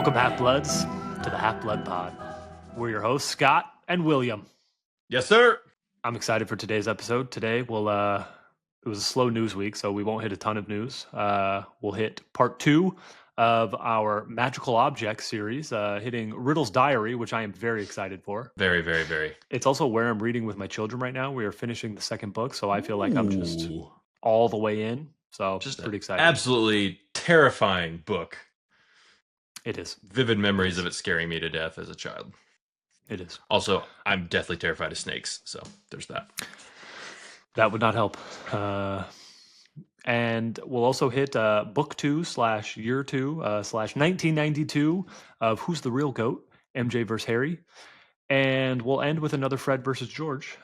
Welcome, Half-Bloods, to the Half-Blood Pod. We're your hosts, Scott and William. Yes, sir. I'm excited for today's episode. Today, it was a slow news week, so we won't hit a ton of news. We'll hit part 2 of our Magical Objects series, hitting Riddle's Diary, which I am very excited for. Very, very, very. It's also where I'm reading with my children right now. We are finishing the second book, so I feel like I'm just all the way in. So Just pretty excited. Absolutely terrifying book. It is. Vivid memories of it scaring me to death as a child. It is. Also, I'm deathly terrified of snakes, so there's that. That would not help. And we'll also hit book 2 / year 2 / 1992 of Who's the Real Goat? MJ versus Harry. And we'll end with another Fred versus George.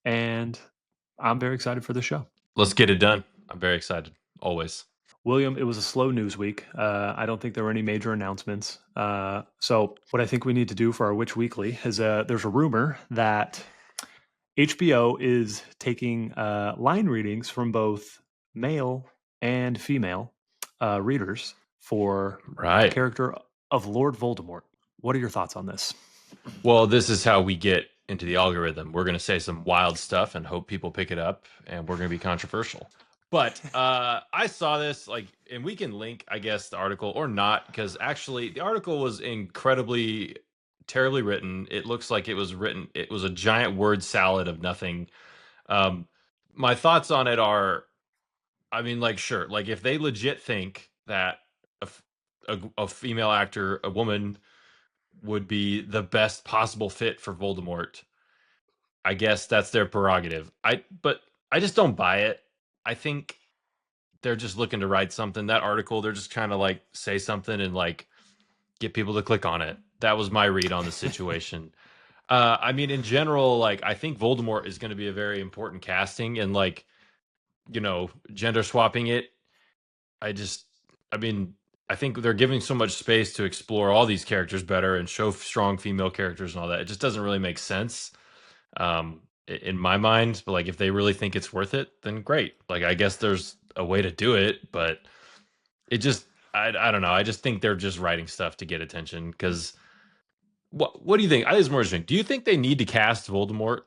And I'm very excited for the show. Let's get it done. I'm very excited, always. William, it was a slow news week. I don't think there were any major announcements. So what I think we need to do for our Witch Weekly is there's a rumor that HBO is taking line readings from both male and female readers for the character of Lord Voldemort. What are your thoughts on this? Well, this is how we get into the algorithm. We're going to say some wild stuff and hope people pick it up, and we're going to be controversial. But I saw this, and we can link, I guess, the article or not, because actually the article was terribly written. It looks like it was a giant word salad of nothing. My thoughts on it are, sure, if they legit think that a female actor, a woman, would be the best possible fit for Voldemort, I guess that's their prerogative. But I just don't buy it. I think they're just looking to write something. That article, they're just trying to say something and get people to click on it. That was my read on the situation. In general, I think Voldemort is going to be a very important casting, and gender swapping it. I think they're giving so much space to explore all these characters better and show strong female characters and all that. It just doesn't really make sense. In my mind, but if they really think it's worth it, then great. I guess there's a way to do it, but it just, I don't know. I just think they're just writing stuff to get attention. Because what do you think? I think it's more interesting. Do you think they need to cast Voldemort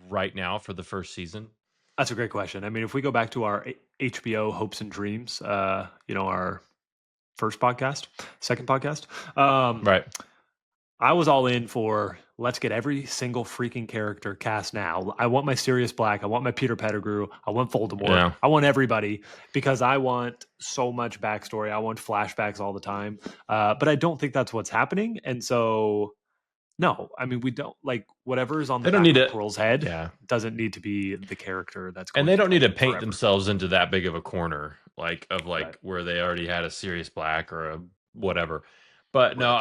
right now for the first season? That's a great question. If we go back to our HBO hopes and dreams, our second podcast, right. I was all in for let's get every single freaking character cast now. I want my Sirius Black. I want my Peter Pettigrew. I want Voldemort. Yeah. I want everybody because I want so much backstory. I want flashbacks all the time. But I don't think that's what's happening. And so, no, we don't whatever is on the back of Pearl's head doesn't need to be the character that's going and they don't need to paint themselves into that big of a corner, where they already had a Sirius Black or a whatever. But no,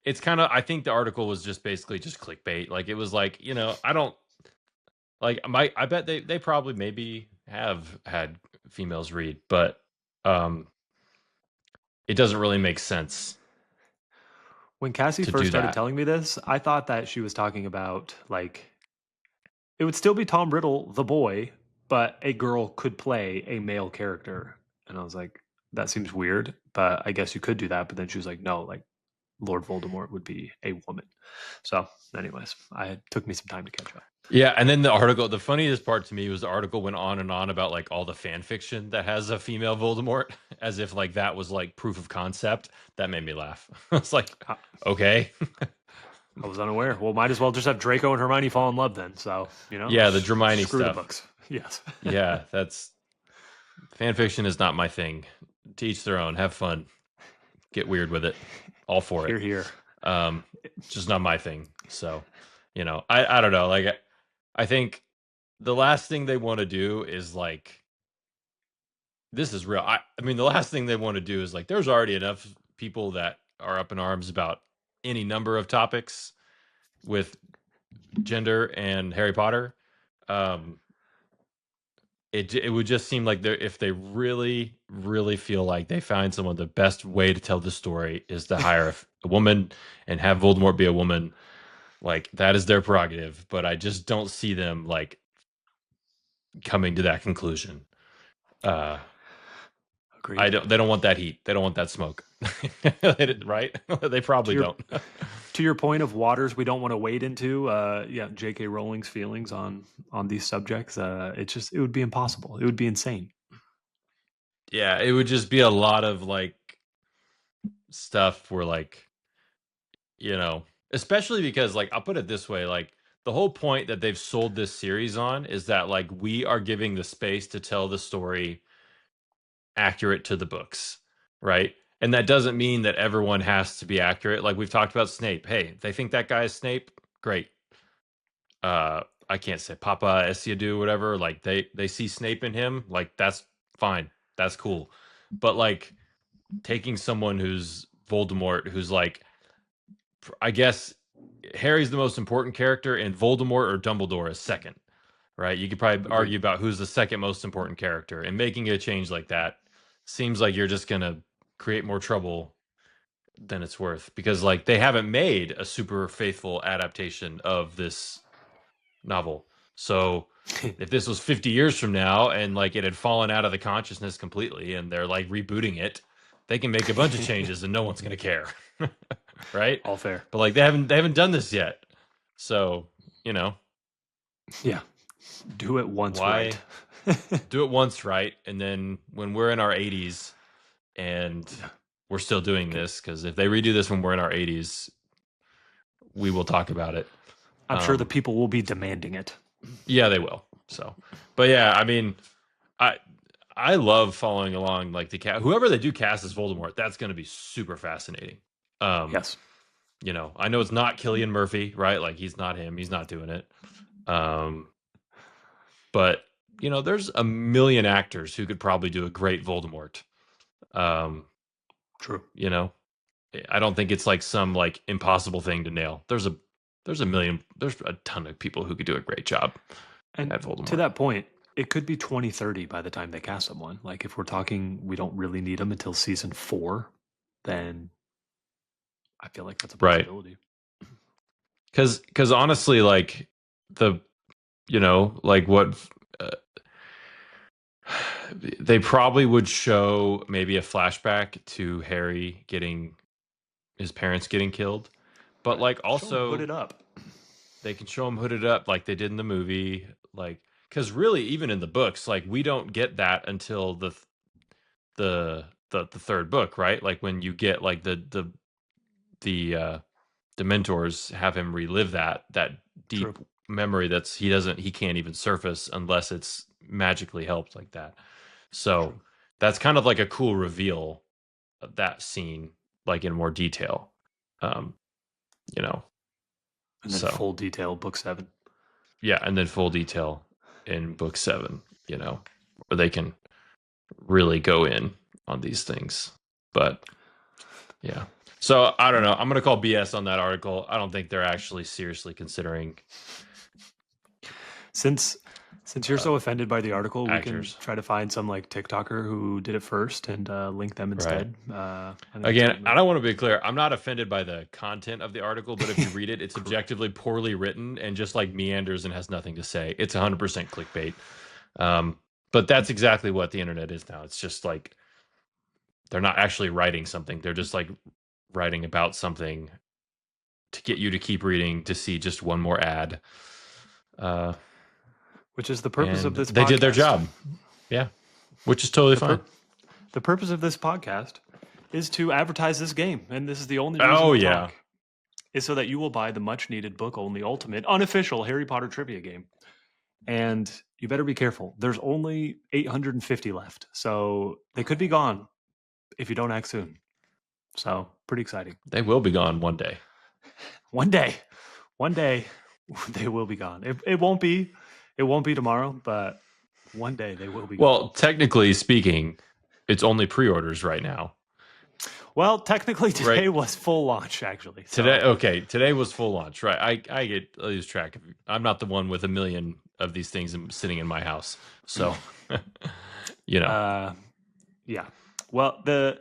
it's kind of, I think the article was just basically just clickbait. It was I don't I bet they probably maybe have had females read, but it doesn't really make sense. When Cassie first started telling me this, I thought that she was talking about it would still be Tom Riddle, the boy, but a girl could play a male character. And I was like, that seems weird, but I guess you could do that. But then she was like, no, Lord Voldemort would be a woman. So anyways, it took me some time to catch up. Yeah. And then the article, the funniest part to me was the article went on and on about all the fan fiction that has a female Voldemort, as if that was proof of concept. That made me laugh. I was like, okay. I was unaware. Well, might as well just have Draco and Hermione fall in love then. So, Yeah, the Hermione screw stuff. The books. Yes. Yeah, fan fiction is not my thing. To each their own. Have fun. Get weird with it. All for it. Here. Just not my thing. So, I don't know. I think the last thing they want to do is this is real. The last thing they want to do is there's already enough people that are up in arms about any number of topics with gender and Harry Potter. It would just seem if they really, really feel like they find someone, the best way to tell the story is to hire a woman and have Voldemort be a woman. That is their prerogative, but I just don't see them coming to that conclusion. Agreed. They don't want that heat. They don't want that smoke. Right? They probably don't. To your point of waters we don't want to wade into, J.K. Rowling's feelings on these subjects, it would be impossible. It would be insane. Yeah, it would just be a lot of like stuff where like, especially because like I'll put it this way, like the whole point that they've sold this series on is that like we are giving the space to tell the story accurate to the books, right? And that doesn't mean that everyone has to be accurate. Like we've talked about Snape. Hey, they think that guy is Snape. Great. I can't say Papa Esiadu, whatever. Like they see Snape in him. Like that's fine. That's cool. But like taking someone who's Voldemort, who's like, I guess Harry's the most important character, and Voldemort or Dumbledore is second, right? You could probably argue about who's the second most important character, and making a change like that seems like you're just going to create more trouble than it's worth, because like they haven't made a super faithful adaptation of this novel. So if this was 50 years from now and like it had fallen out of the consciousness completely and they're like rebooting it, they can make a bunch of changes and no one's going to care. Right? All fair. But like they haven't done this yet. So, yeah. Do it once right. Do it once right, and then when we're in our 80s and we're still doing this, because if they redo this when we're in our 80s, we will talk about it. I'm sure the people will be demanding it. Yeah, they will. So, but yeah, I mean, I love following along like whoever they do cast as Voldemort. That's going to be super fascinating. Yes. I know it's not Cillian Murphy, right? Like he's not him. He's not doing it. But there's a million actors who could probably do a great Voldemort. True. I don't think it's like some like impossible thing to nail. There's a ton of people who could do a great job at Voldemort. To that point, it could be 2030 by the time they cast someone. Like if we're talking, we don't really need them until season 4, then I feel like that's a possibility. Right. Because honestly, like what they probably would show maybe a flashback to Harry getting his parents getting killed, but like also hooded up. They can show him hooded up like they did in the movie, like because really even in the books, like we don't get that until the third book, right? Like when you get like the Dementors have him relive that deep True. memory he can't even surface unless it's magically helped like that. So True. That's kind of like a cool reveal of that scene, like in more detail. And then full detail book 7. Yeah, and then full detail in book 7, where they can really go in on these things. But yeah. So I don't know. I'm going to call BS on that article. I don't think they're actually seriously considering. Since you're so offended by the article, actors. We can try to find some like TikToker who did it first and link them instead. Right. Again, I don't want to be clear. I'm not offended by the content of the article, but if you read it, it's objectively poorly written and just like meanders and has nothing to say. It's 100% clickbait. But that's exactly what the internet is now. It's just like they're not actually writing something. They're just like writing about something to get you to keep reading to see just one more ad. Which is the purpose of this podcast. They did their job. Yeah. Which is totally fine. The purpose of this podcast is to advertise this game. And this is the only reason we talk. Is so that you will buy the much needed book only ultimate unofficial Harry Potter trivia game. And you better be careful. There's only 850 left. So they could be gone if you don't act soon. So pretty exciting. They will be gone one day. One day they will be gone. It won't be tomorrow, but one day they will be gone. Well, technically speaking, it's only pre-orders right now. Well, technically today was full launch, actually. So. Today was full launch, right? I lose track of. I'm not the one with a million of these things sitting in my house, so Yeah. Well, the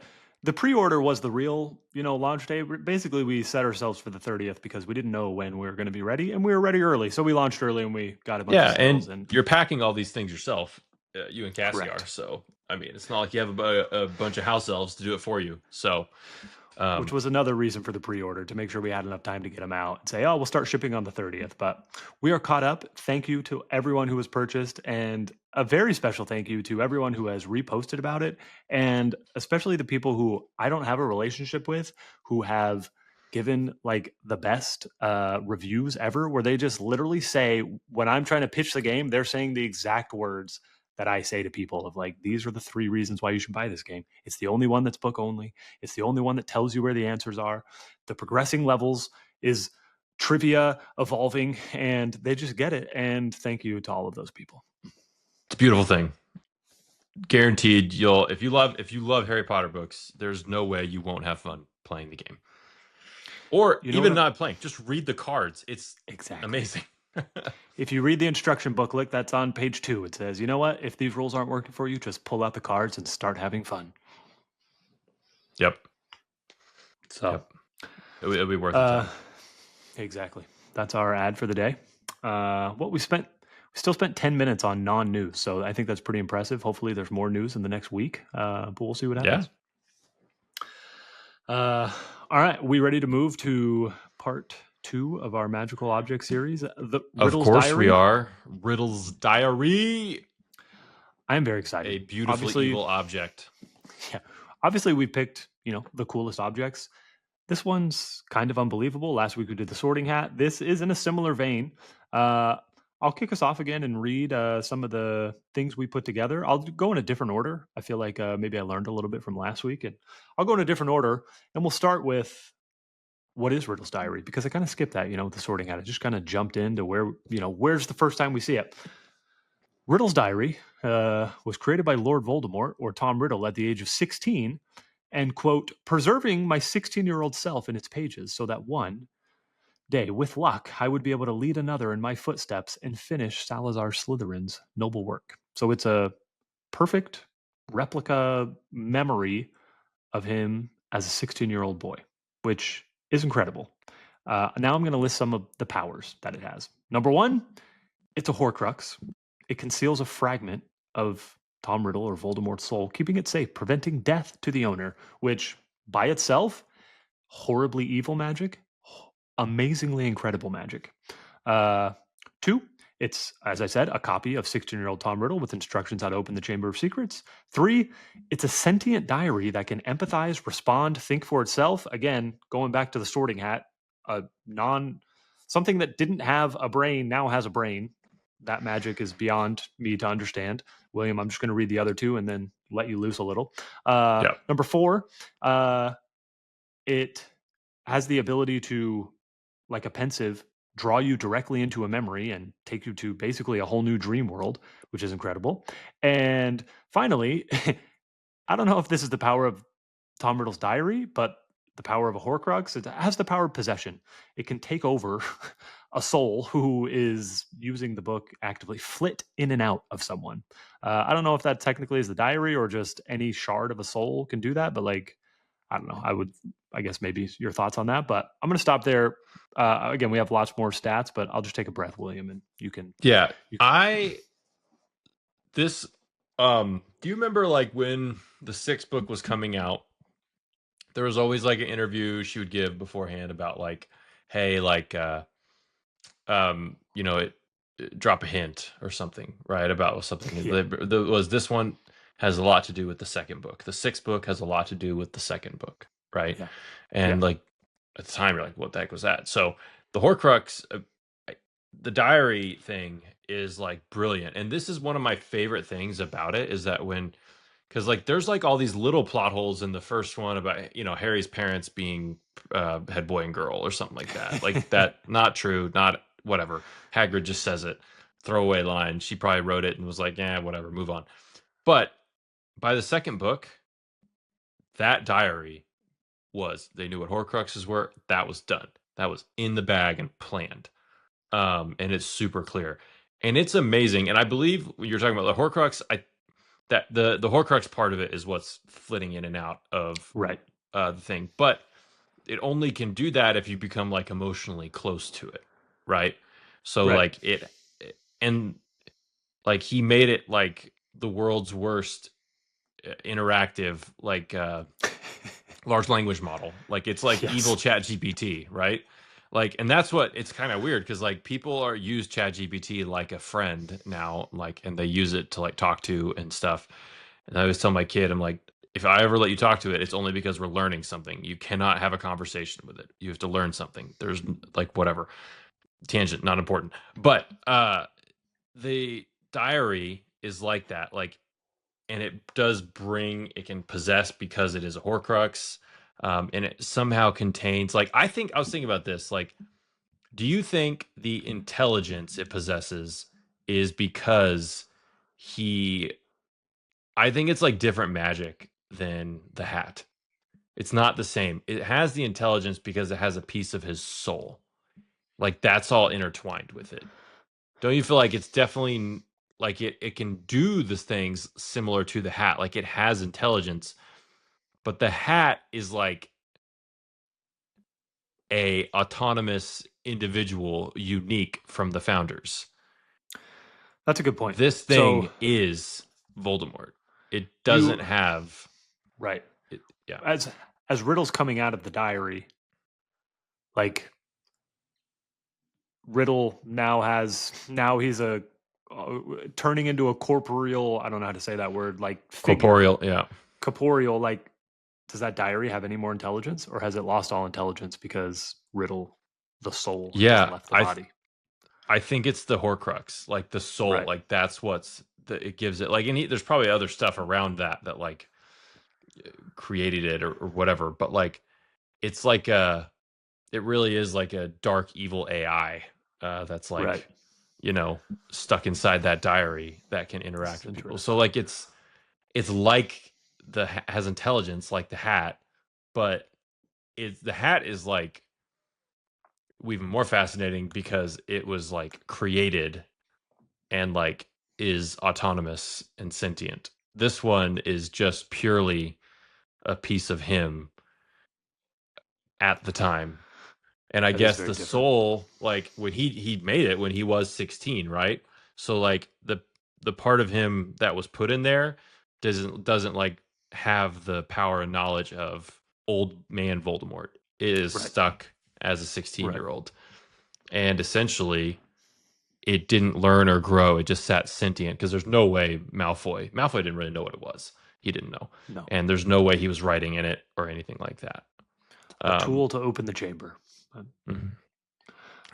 pre-order was the real, launch day. Basically, we set ourselves for the 30th because we didn't know when we were going to be ready, and we were ready early, so we launched early and we got a bunch of sales. And you're packing all these things yourself you and Cassie Correct. are. So I mean, it's not like you have a bunch of house elves to do it for you. So Which was another reason for the pre-order, to make sure we had enough time to get them out and say, oh, we'll start shipping on the 30th. But we are caught up. Thank you to everyone who has purchased, and a very special thank you to everyone who has reposted about it, and especially the people who I don't have a relationship with, who have given like the best reviews ever, where they just literally say, when I'm trying to pitch the game, they're saying the exact words that I say to people of like, these are the 3 reasons why you should buy this game. It's the only one that's book only. It's the only one that tells you where the answers are. The progressing levels is trivia evolving, and they just get it. And thank you to all of those people. it's a beautiful thing. Guaranteed, if you love Harry Potter books, there's no way you won't have fun playing the game. Or even not playing, just read the cards. It's amazing. If you read the instruction booklet that's on page 2, it says, you know what? If these rules aren't working for you, just pull out the cards and start having fun. Yep. So yep. It'll be worth it. Exactly. That's our ad for the day. We still spent 10 minutes on non-news, so I think that's pretty impressive. Hopefully there's more news in the next week, but we'll see what happens. Yeah. All right. We ready to move to part 2 of our magical object series? The Riddle's Of course Diary? we are. Riddle's Diary. I am very excited. A beautifully evil object. Yeah. Obviously, we picked, the coolest objects. This one's kind of unbelievable. Last week we did the Sorting Hat. This is in a similar vein. I'll kick us off again and read some of the things we put together. I'll go in a different order. I feel like maybe I learned a little bit from last week, and I'll go in a different order. And we'll start with what is Riddle's Diary, because I kind of skipped that, with the Sorting Hat. I just kind of jumped into where's the first time we see it. Riddle's Diary was created by Lord Voldemort, or Tom Riddle, at the age of 16, and, quote, preserving my 16-year-old self in its pages so that one day, with luck, I would be able to lead another in my footsteps and finish Salazar Slytherin's noble work. So it's a perfect replica memory of him as a 16-year-old boy, which is incredible. Now I'm going to list some of the powers that it has. Number 1, it's a Horcrux. It conceals a fragment of Tom Riddle or Voldemort's soul, keeping it safe, preventing death to the owner, which by itself, horribly evil magic, amazingly incredible magic. 2, it's, as I said, a copy of 16-year-old Tom Riddle with instructions how to open the Chamber of Secrets. 3, it's a sentient diary that can empathize, respond, think for itself. Again, going back to the Sorting Hat, something that didn't have a brain now has a brain. That magic is beyond me to understand. William, I'm just going to read the other 2 and then let you loose a little. Number 4, it has the ability to, like a pensive, draw you directly into a memory and take you to basically a whole new dream world, which is incredible. And finally, I don't know if this is the power of Tom Riddle's diary, but the power of a Horcrux, it has the power of possession. It can take over a soul who is using the book actively, flit in and out of someone. I don't know if that technically is the diary or just any shard of a soul can do that, but I don't know. I guess maybe your thoughts on that, but I'm going to stop there. Again, we have lots more stats, but I'll just take a breath, William, and you can. Yeah, do you remember when the 6th book was coming out? There was always an interview she would give beforehand about hey, drop a hint or something, right? About something. Yeah. This one has a lot to do with the 2nd book. The 6th book has a lot to do with the 2nd book, right? Yeah. And at the time, you're like, what the heck was that? So the Horcrux, the diary thing is brilliant. And this is one of my favorite things about it, is that because there's all these little plot holes in the first one about Harry's parents being head boy and girl or something like that. That, not true, not whatever. Hagrid just says it, throwaway line. She probably wrote it and was like, yeah, whatever, move on. But by the 2nd book, that diary they knew what Horcruxes were. That was done. That was in the bag and planned. And it's super clear, and it's amazing. And I believe when you're talking about the Horcrux, that the Horcrux part of it is what's flitting in and out of the thing, but it only can do that if you become emotionally close to it, right? So he made it the world's worst interactive like large language model. Like it's like evil ChatGPT, right? Like, and that's what it's kind of weird because like people are use ChatGPT like a friend now, like, and they use it to like talk to and stuff. And I always tell my kid, I'm like, if I ever let you talk to it, it's only because we're learning something. You cannot have a conversation with it. You have to learn something. There's like whatever tangent, not important. But the diary is like that. Like, and it does bring, it can possess because it is a Horcrux, and it somehow contains, like, I was thinking about this, like, do you think the intelligence it possesses is because I think it's like different magic than the hat. It's not the same. It has the intelligence because it has a piece of his soul. Like that's all intertwined with it. Don't you feel like it's definitely like it can do the things similar to the hat? Like it has intelligence, but the hat is like a autonomous individual unique from the founders. That's a good point. This thing is Voldemort. It doesn't have right. Yeah. As Riddle's coming out of the diary, like Riddle now he's a turning into a corporeal, I don't know how to say that word, like corporeal, yeah. Corporeal, like does that diary have any more intelligence or has it lost all intelligence because Riddle, the soul, has left the body? I think it's the Horcrux, like the soul, right. Like that's it gives it, like, and there's probably other stuff around that like created it or whatever, but like it's like it really is like a dark evil AI that's like right. Stuck inside that diary that can interact with people. So like it's like has intelligence like the hat, but the hat is like even more fascinating because it was like created and like is autonomous and sentient. This one is just purely a piece of him at the time. And I guess the soul, like when he made it when he was 16, right? So like the part of him that was put in there doesn't like have the power and knowledge of old man Voldemort. It is stuck as a 16-year-old. And essentially it didn't learn or grow. It just sat sentient because there's no way Malfoy didn't really know what it was. He didn't know. No. And there's no way he was writing in it or anything like that. A tool to open the chamber. Mm-hmm.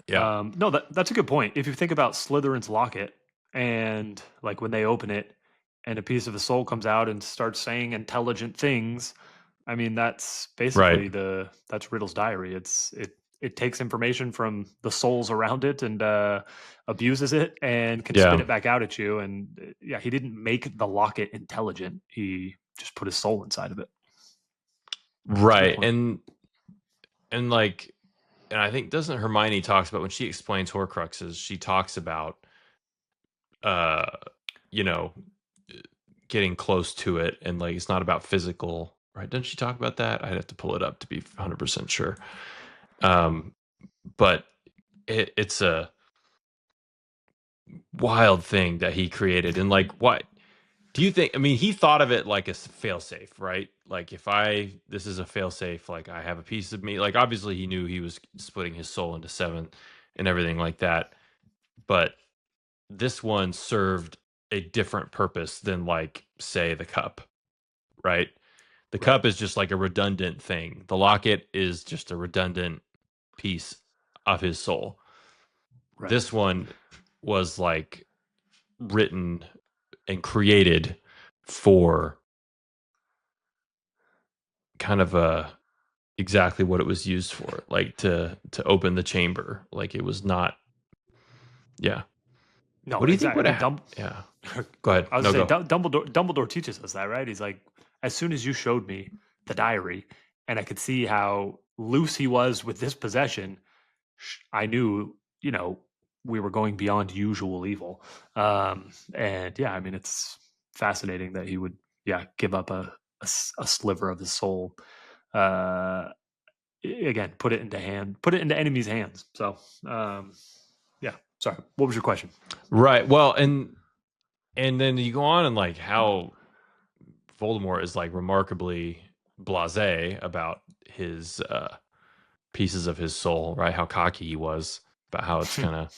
Yeah. No, that's a good point. If you think about Slytherin's locket and like when they open it and a piece of the soul comes out and starts saying intelligent things, I mean, that's basically that's Riddle's diary. It takes information from the souls around it and abuses it and can spit it back out at you. And he didn't make the locket intelligent. He just put his soul inside of it. Right. And like, and I think doesn't Hermione talks about when she explains Horcruxes, she talks about, getting close to it and like, it's not about physical, right? Doesn't she talk about that? I'd have to pull it up to be 100% sure. But it's a wild thing that he created. And like, what do you think? I mean, he thought of it like a failsafe, right? Like this is a failsafe, like I have a piece of me, like obviously he knew he was splitting his soul into 7 and everything like that. But this one served a different purpose than like, say, the cup, right? The cup is just like a redundant thing. The locket is just a redundant piece of his soul. Right. This one was like written and created for kind of exactly what it was used for, like to open the chamber. Like it was not. Yeah. No. What do you think would happen? Yeah. Go ahead. I was saying Dumbledore teaches us that, right? He's like, as soon as you showed me the diary, and I could see how loose he was with this possession, I knew, we were going beyond usual evil. And yeah, I mean, it's fascinating that he would, give up a sliver of his soul. Again, put it into enemies' hands. So, yeah. Sorry. What was your question? Right. Well, and And then you go on and like how Voldemort is like remarkably blasé about his pieces of his soul, right? How cocky he was about how it's gonna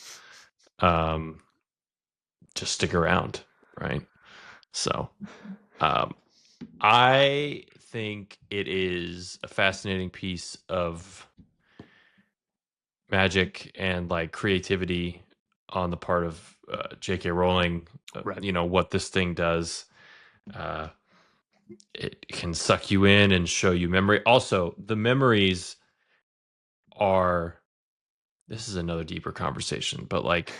just stick around, right? So I think it is a fascinating piece of magic and like creativity on the part of J.K. Rowling. Right. You know what this thing does. It can suck you in and show you memory. Also, the memories are. This is another deeper conversation, but like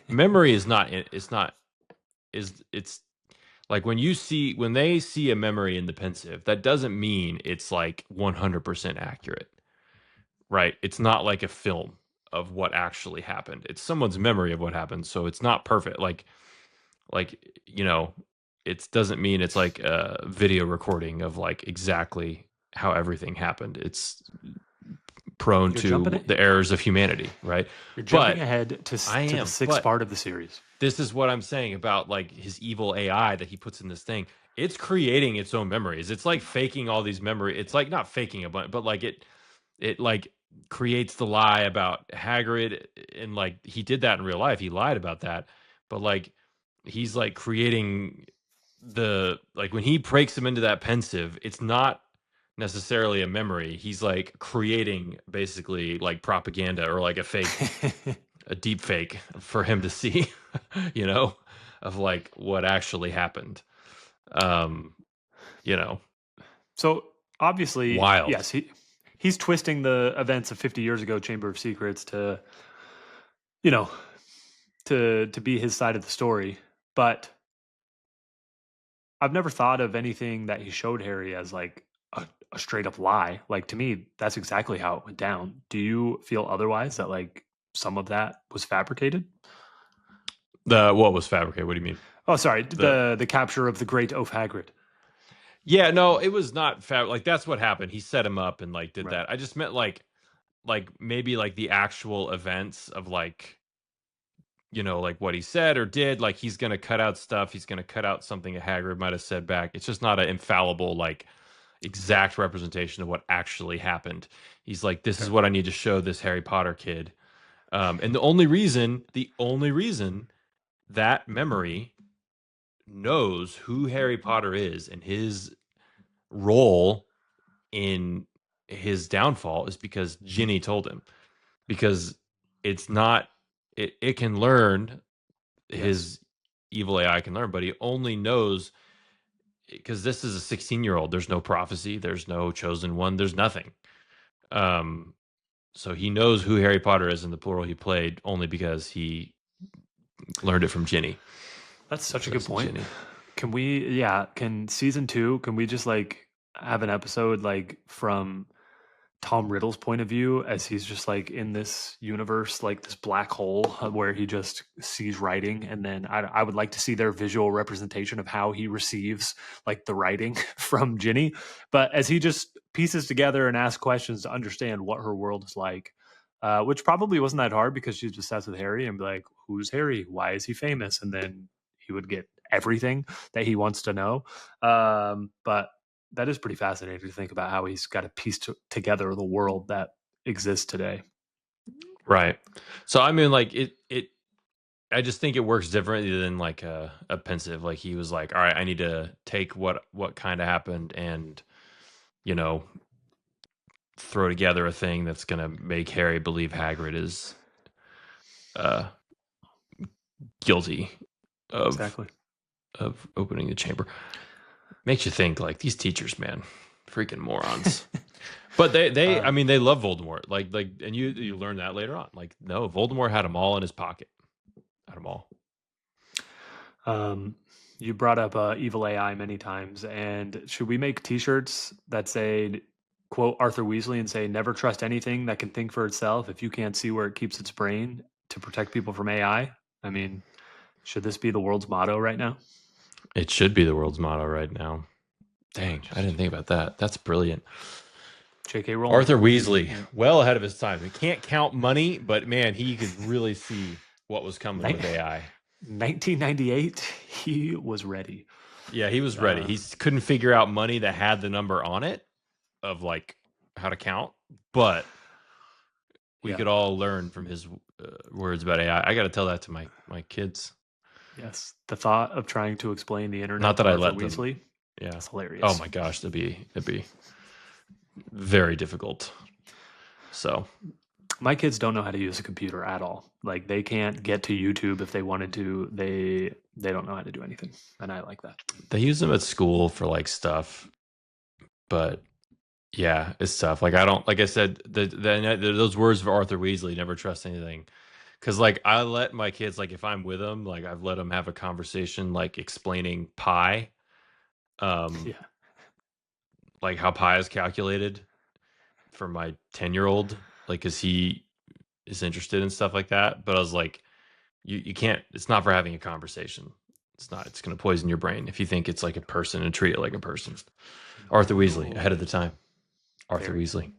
memory is not. It's not. It's like when they see a memory in the pensive, that doesn't mean it's like 100% accurate, right? It's not like a film of what actually happened. It's someone's memory of what happened, so it's not perfect. Like you know, it doesn't mean it's like a video recording of like exactly how everything happened. It's prone to the errors of humanity, right? You're jumping ahead to the sixth part of the series. This is what I'm saying about like his evil AI that he puts in this thing. It's creating its own memories. It's like faking all these memories. It's like not faking a bunch, but like it like creates the lie about Hagrid, and like he did that in real life. He lied about that, but like he's like creating the like when he breaks him into that pensive, it's not necessarily a memory. He's like creating basically like propaganda or like a fake a deep fake for him to see, you know, of like what actually happened. You know. So obviously, wild. Yes, he's twisting the events of 50 years ago, Chamber of Secrets, to, you know, to be his side of the story. But I've never thought of anything that he showed Harry as like a straight up lie. Like to me, that's exactly how it went down. Do you feel otherwise, that like some of that was fabricated? What was fabricated? What do you mean? Oh, sorry, the capture of the great oaf Hagrid. Yeah, no, it was not like that's what happened. He set him up and like did that. I just meant like maybe like the actual events of like, you know, like what he said or did. Like he's gonna cut out stuff. He's gonna cut out something that Hagrid might have said back. It's just not an infallible like exact representation of what actually happened. He's like, this is what I need to show this Harry Potter kid. And the only reason that memory knows who Harry Potter is and his role in his downfall is because Ginny told him. Because it's not, it can learn, his evil AI can learn, but he only knows because this is a 16-year-old. There's no prophecy, there's no chosen one, there's nothing. So he knows who Harry Potter is in the plural he played only because he learned it from Ginny. That's such a good point. Can season 2, can we just like have an episode like from Tom Riddle's point of view, as he's just like in this universe, like this black hole where he just sees writing, and then I would like to see their visual representation of how he receives like the writing from Ginny, but as he just pieces together and asks questions to understand what her world is like, which probably wasn't that hard because she's obsessed with Harry and be like, who's Harry? Why is he famous? And then he would get everything that he wants to know. But that is pretty fascinating to think about how he's got to piece together the world that exists today. Right. So I mean, like I just think it works differently than like a pensive. Like he was like, all right, I need to take what kind of happened and, you know, throw together a thing that's gonna make Harry believe Hagrid is guilty of opening the chamber. Makes you think like these teachers, man, freaking morons. But they I mean, they love Voldemort. Like, and you learn that later on. Like, no, Voldemort had them all in his pocket. Had them all. You brought up evil AI many times, and should we make T-shirts that say, quote Arthur Weasley, and say, never trust anything that can think for itself if you can't see where it keeps its brain, to protect people from AI? I mean, should this be the world's motto right now? It should be the world's motto right now. Dang, I didn't think about that. That's brilliant. J.K. Rowling. Arthur Weasley, well ahead of his time. He can't count money, but man, he could really see what was coming with AI. 1998, he was ready. Yeah, he was ready. He couldn't figure out money that had the number on it of like how to count, but we could all learn from his words about AI. I got to tell that to my kids. Yes, the thought of trying to explain the internet. Not that I let Weasley. them. Yeah, it's hilarious. Oh my gosh, that'd be very difficult. So, my kids don't know how to use a computer at all. Like they can't get to YouTube if they wanted to. They don't know how to do anything, and I like that. They use them at school for like stuff, but yeah, it's tough. Like I don't, like I said, those words of Arthur Weasley, never trust anything. Because like I let my kids, like if I'm with them, like I've let them have a conversation, like explaining pi, like how pi is calculated for my 10-year-old, like because he is interested in stuff like that. But I was like, you can't. It's not for having a conversation. It's not. It's going to poison your brain if you think it's like a person and treat it like a person. Arthur Weasley, ahead of the time. Arthur Weasley.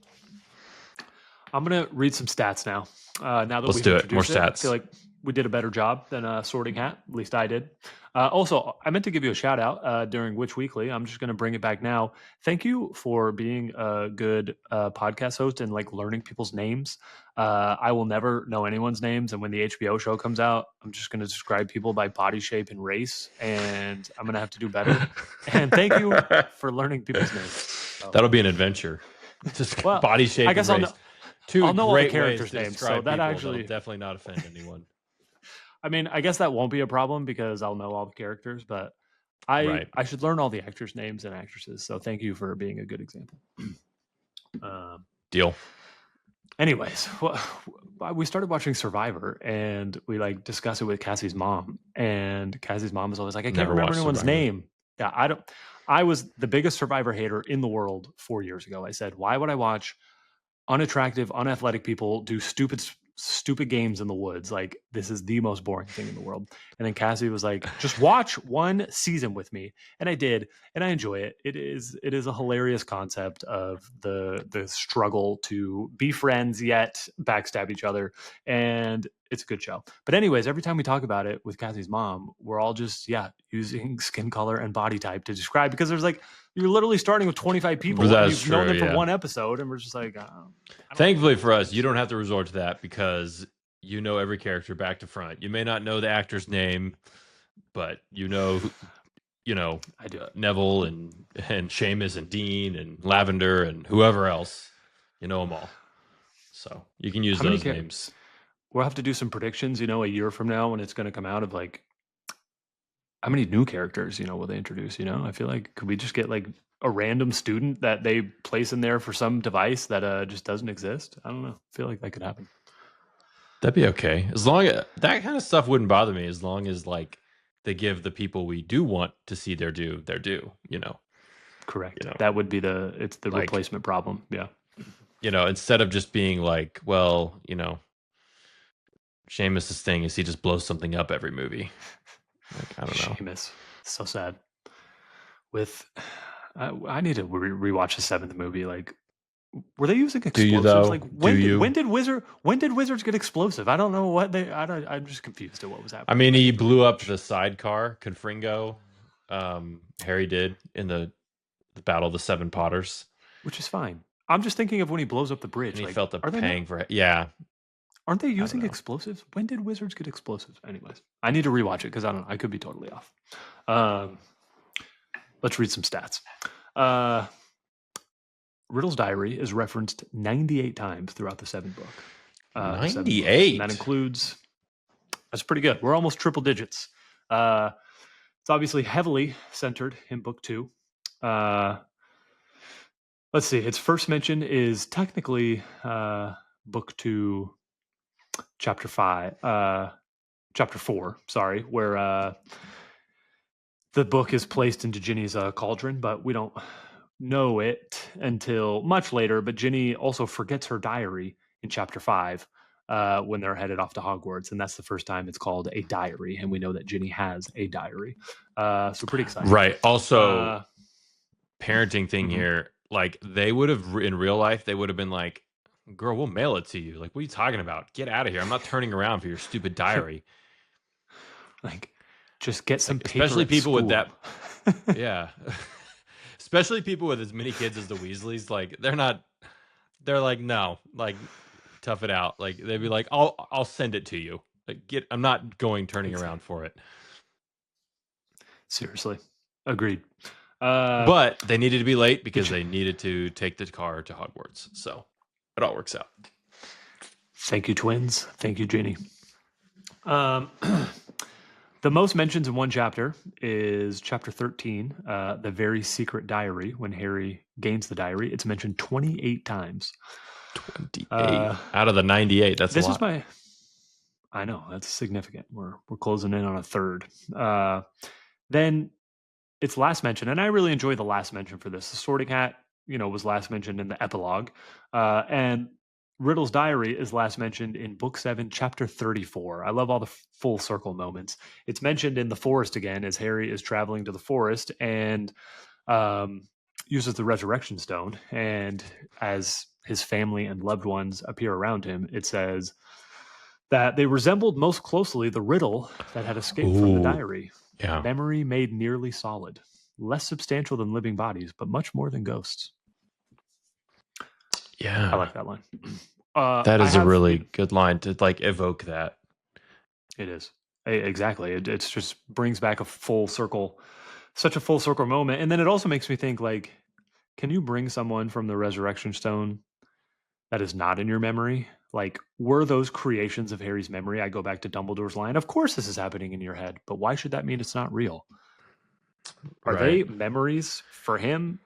I'm going to read some stats now. Now that Let's do it. More stats. I feel like we did a better job than Sorting Hat. At least I did. Also, I meant to give you a shout out during Witch Weekly. I'm just going to bring it back now. Thank you for being a good podcast host and like learning people's names. I will never know anyone's names. And when the HBO show comes out, I'm just going to describe people by body shape and race. And I'm going to have to do better. And thank you for learning people's names. So. That'll be an adventure. Just body shape. I guess and race. I'll know all the characters' names, so that actually definitely not offend anyone. I mean, I guess that won't be a problem because I'll know all the characters, but I should learn all the actors' names and actresses. So thank you for being a good example. Deal. Anyways, we started watching Survivor and we like discuss it with Cassie's mom, and Cassie's mom is always like, I can't remember anyone's name. Yeah, I was the biggest Survivor hater in the world 4 years ago. I said, why would I watch unattractive, unathletic people do stupid games in the woods? Like, this is the most boring thing in the world. And then Cassie was like, just watch one season with me. And I did, and I enjoy it. It is a hilarious concept of the struggle to be friends yet backstab each other. And it's a good show. But anyways, every time we talk about it with Cassie's mom, we're all just, using skin color and body type to describe, because there's like, you're literally starting with 25 people. You've known them for one episode, and we're just like, thankfully for us, you don't have to resort to that because you know every character back to front. You may not know the actor's name, but you know I do. Neville and Seamus and Dean and Lavender and whoever else. You know them all. So you can use those names. We'll have to do some predictions, a year from now when it's going to come out, of like, how many new characters, will they introduce? I feel like, could we just get like a random student that they place in there for some device that just doesn't exist? I don't know. I feel like that could happen. That'd be okay. As long as that kind of stuff wouldn't bother me, as long as like they give the people we do want to see their due. Correct. That would be it's the like, replacement problem. Yeah. Instead of just being like, well, Seamus's thing is he just blows something up every movie. Like, I don't know. Seamus, so sad. I need to rewatch the 7th movie. Like, were they using explosives? Do you though? Like, when did Wizards get explosive? I don't know what I'm just confused at what was happening. I mean, he blew up the sidecar, Confringo. Harry did in the Battle of the Seven Potters, which is fine. I'm just thinking of when he blows up the bridge. And he felt the pang for it. Yeah. Aren't they using explosives? When did Wizards get explosives? Anyways, I need to rewatch it because I could be totally off. Let's read some stats. Riddle's diary is referenced 98 times throughout the 7th book. 98? That includes... That's pretty good. We're almost triple digits. It's obviously heavily centered in book 2. Let's see. Its first mention is technically book 2... Chapter 4, sorry, where the book is placed into Ginny's cauldron, but we don't know it until much later. But Ginny also forgets her diary in chapter 5 when they're headed off to Hogwarts, and that's the first time it's called a diary, and we know that Ginny has a diary. So pretty exciting. Right. Also, parenting thing here, like they would have, in real life, they would have been like, girl, we'll mail it to you. Like, what are you talking about? Get out of here. I'm not turning around for your stupid diary. Like, Just get some paper especially at people school. with that. Yeah. Especially people with as many kids as the Weasleys, like they're like, no, like tough it out. Like they'd be like, I'll send it to you. Like I'm not turning around for it. Seriously. Agreed. But they needed to be late because they needed to take the car to Hogwarts. So it all works out. Thank you, twins. Thank you, Ginny. The most mentions in one chapter is chapter 13, The Very Secret Diary. When Harry gains the diary, it's mentioned 28 times. 28 out of the 98. That's this a lot. Is my. I know, that's significant. We're closing in on a third. Then it's last mention, and I really enjoy the last mention for this. The Sorting Hat, was last mentioned in the epilogue, and Riddle's diary is last mentioned in Book 7, Chapter 34. I love all the full circle moments. It's mentioned in the forest again as Harry is traveling to the forest and uses the Resurrection Stone. And as his family and loved ones appear around him, it says that they resembled most closely the riddle that had escaped from the diary. Yeah. Memory made nearly solid. Less substantial than living bodies, but much more than ghosts. Yeah. I like that line. That is a really good line to like evoke that. It is. Exactly. It just brings back a full circle, such a full circle moment. And then it also makes me think, like, can you bring someone from the Resurrection Stone that is not in your memory? Like, were those creations of Harry's memory? I go back to Dumbledore's line. Of course this is happening in your head, but why should that mean it's not real? Are they memories for him?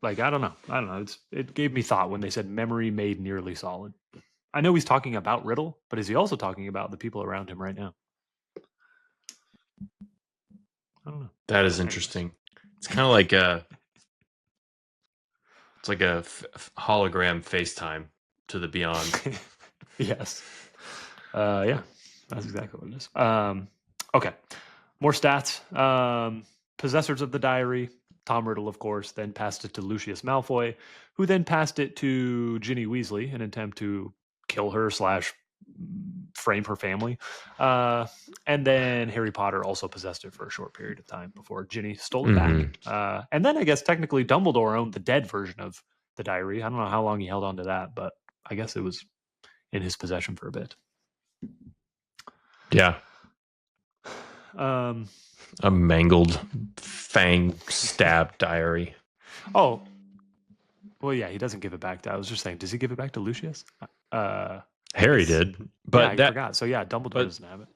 Like, I don't know. It gave me thought when they said memory made nearly solid. I know he's talking about Riddle, but is he also talking about the people around him right now? I don't know. That is interesting. It's kind of like it's like a hologram FaceTime to the beyond. Yes. Yeah, that's exactly what it is. Okay. More stats. Possessors of the diary. Tom Riddle, of course, then passed it to Lucius Malfoy, who then passed it to Ginny Weasley in an attempt to kill her / frame her family. And then Harry Potter also possessed it for a short period of time before Ginny stole it back. And then I guess technically Dumbledore owned the dead version of the diary. I don't know how long he held on to that, but I guess it was in his possession for a bit. Yeah. A mangled, fang stabbed diary. Oh, well, yeah, he doesn't give it back. I was just saying, does he give it back to Lucius? Harry did, but I forgot. So yeah, Dumbledore doesn't have it.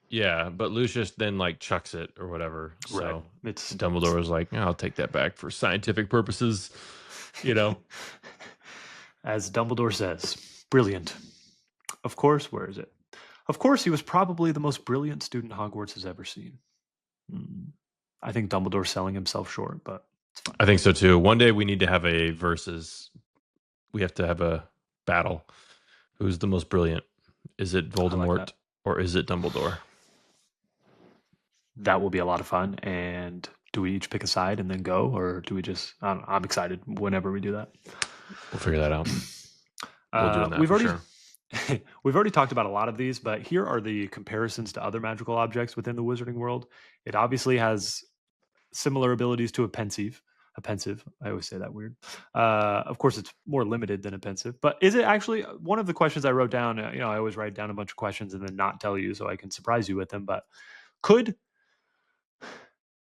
Yeah, but Lucius then like chucks it or whatever. So Dumbledore was like, I'll take that back for scientific purposes. As Dumbledore says, brilliant. Of course, where is it? Of course, he was probably the most brilliant student Hogwarts has ever seen. I think Dumbledore's selling himself short, but it's fine. I think so too. One day we need to have a versus. We have to have a battle. Who's the most brilliant? Is it Voldemort or is it Dumbledore? That will be a lot of fun. And do we each pick a side and then go, or do we just? I don't know, I'm excited whenever we do that. We'll figure that out. We'll do that for sure. We've already talked about a lot of these, but here are the comparisons to other magical objects within the wizarding world. It obviously has similar abilities to a pensive. I always say that weird. Of course, it's more limited than a pensive. But is it actually one of the questions I wrote down? I always write down a bunch of questions and then not tell you so I can surprise you with them. But could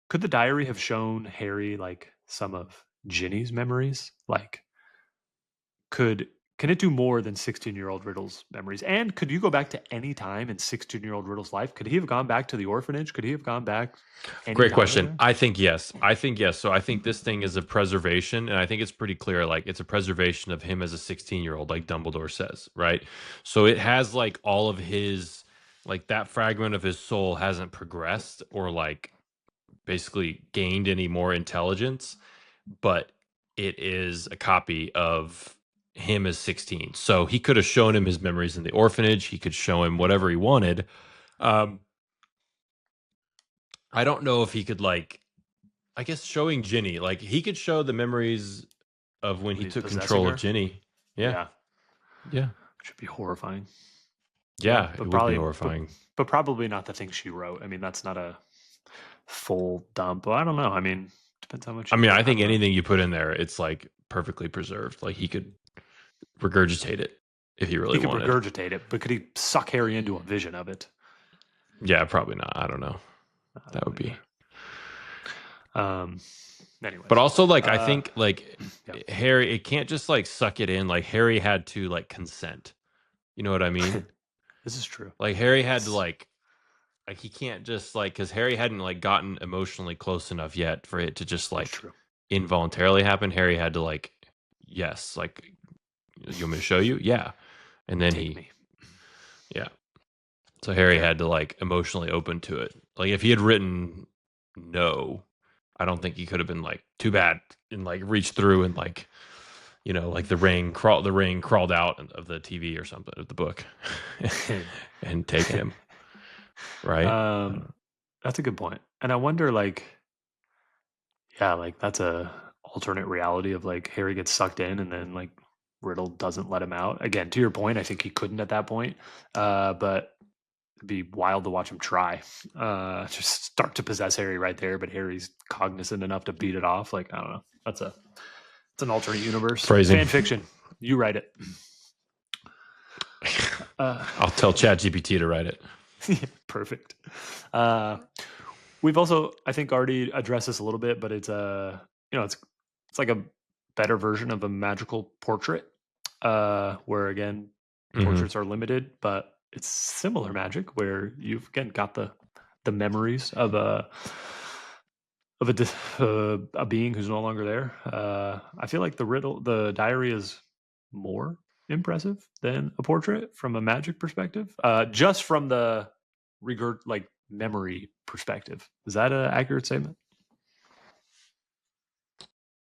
the diary have shown Harry like some of Ginny's memories? Like, can it do more than 16-year-old Riddle's memories? And could you go back to any time in 16-year-old Riddle's life? Could he have gone back to the orphanage? Could he have gone back? Great question. I think yes. So I think this thing is a preservation, and I think it's pretty clear. Like it's a preservation of him as a 16-year-old, like Dumbledore says, right? So it has like all of his, like that fragment of his soul hasn't progressed or like basically gained any more intelligence, but it is a copy of him as 16. So he could have shown him his memories in the orphanage. He could show him whatever he wanted. I don't know if he could like, I guess showing Ginny, like he could show the memories of when he took control of Ginny. Yeah. Should be horrifying. Yeah, it would be horrifying. But probably not the thing she wrote. I mean, that's not a full dump. Well, I don't know. I mean, depends how much. I mean, I think anything you put in there, it's like perfectly preserved. Like he could regurgitate it if he really wanted. He could regurgitate it, but could he suck Harry into a vision of it? Yeah, probably not. I don't know. That would be. Anyway, but also like I think like Harry, it can't just like suck it in. Like Harry had to like consent. You know what I mean? This is true. Like Harry had to like he can't just like, because Harry hadn't like gotten emotionally close enough yet for it to just like involuntarily happen. Harry had to like, yes, like, you want me to show you? Yeah. And then yeah. So Harry had to like emotionally open to it. Like if he had written no, I don't think he could have been like, too bad, and like reached through and like, you know, like the ring crawled out of the TV or something, of the book and taken him. Right. That's a good point. And I wonder, like, yeah, like that's a alternate reality of like Harry gets sucked in and then like Riddle doesn't let him out. Again, to your point, I think he couldn't at that point. But it'd be wild to watch him try. Just start to possess Harry right there, but Harry's cognizant enough to beat it off. Like, I don't know. It's an alternate universe. Phrasing. Fan fiction. You write it. I'll tell ChatGPT to write it. Perfect. We've also, I think, already addressed this a little bit, but it's it's like a better version of a magical portrait, where again, portraits are limited, but it's similar magic where you've again got the memories of a being who's no longer there. I feel like the diary is more impressive than a portrait from a magic perspective, just from the memory perspective. Is that an accurate statement?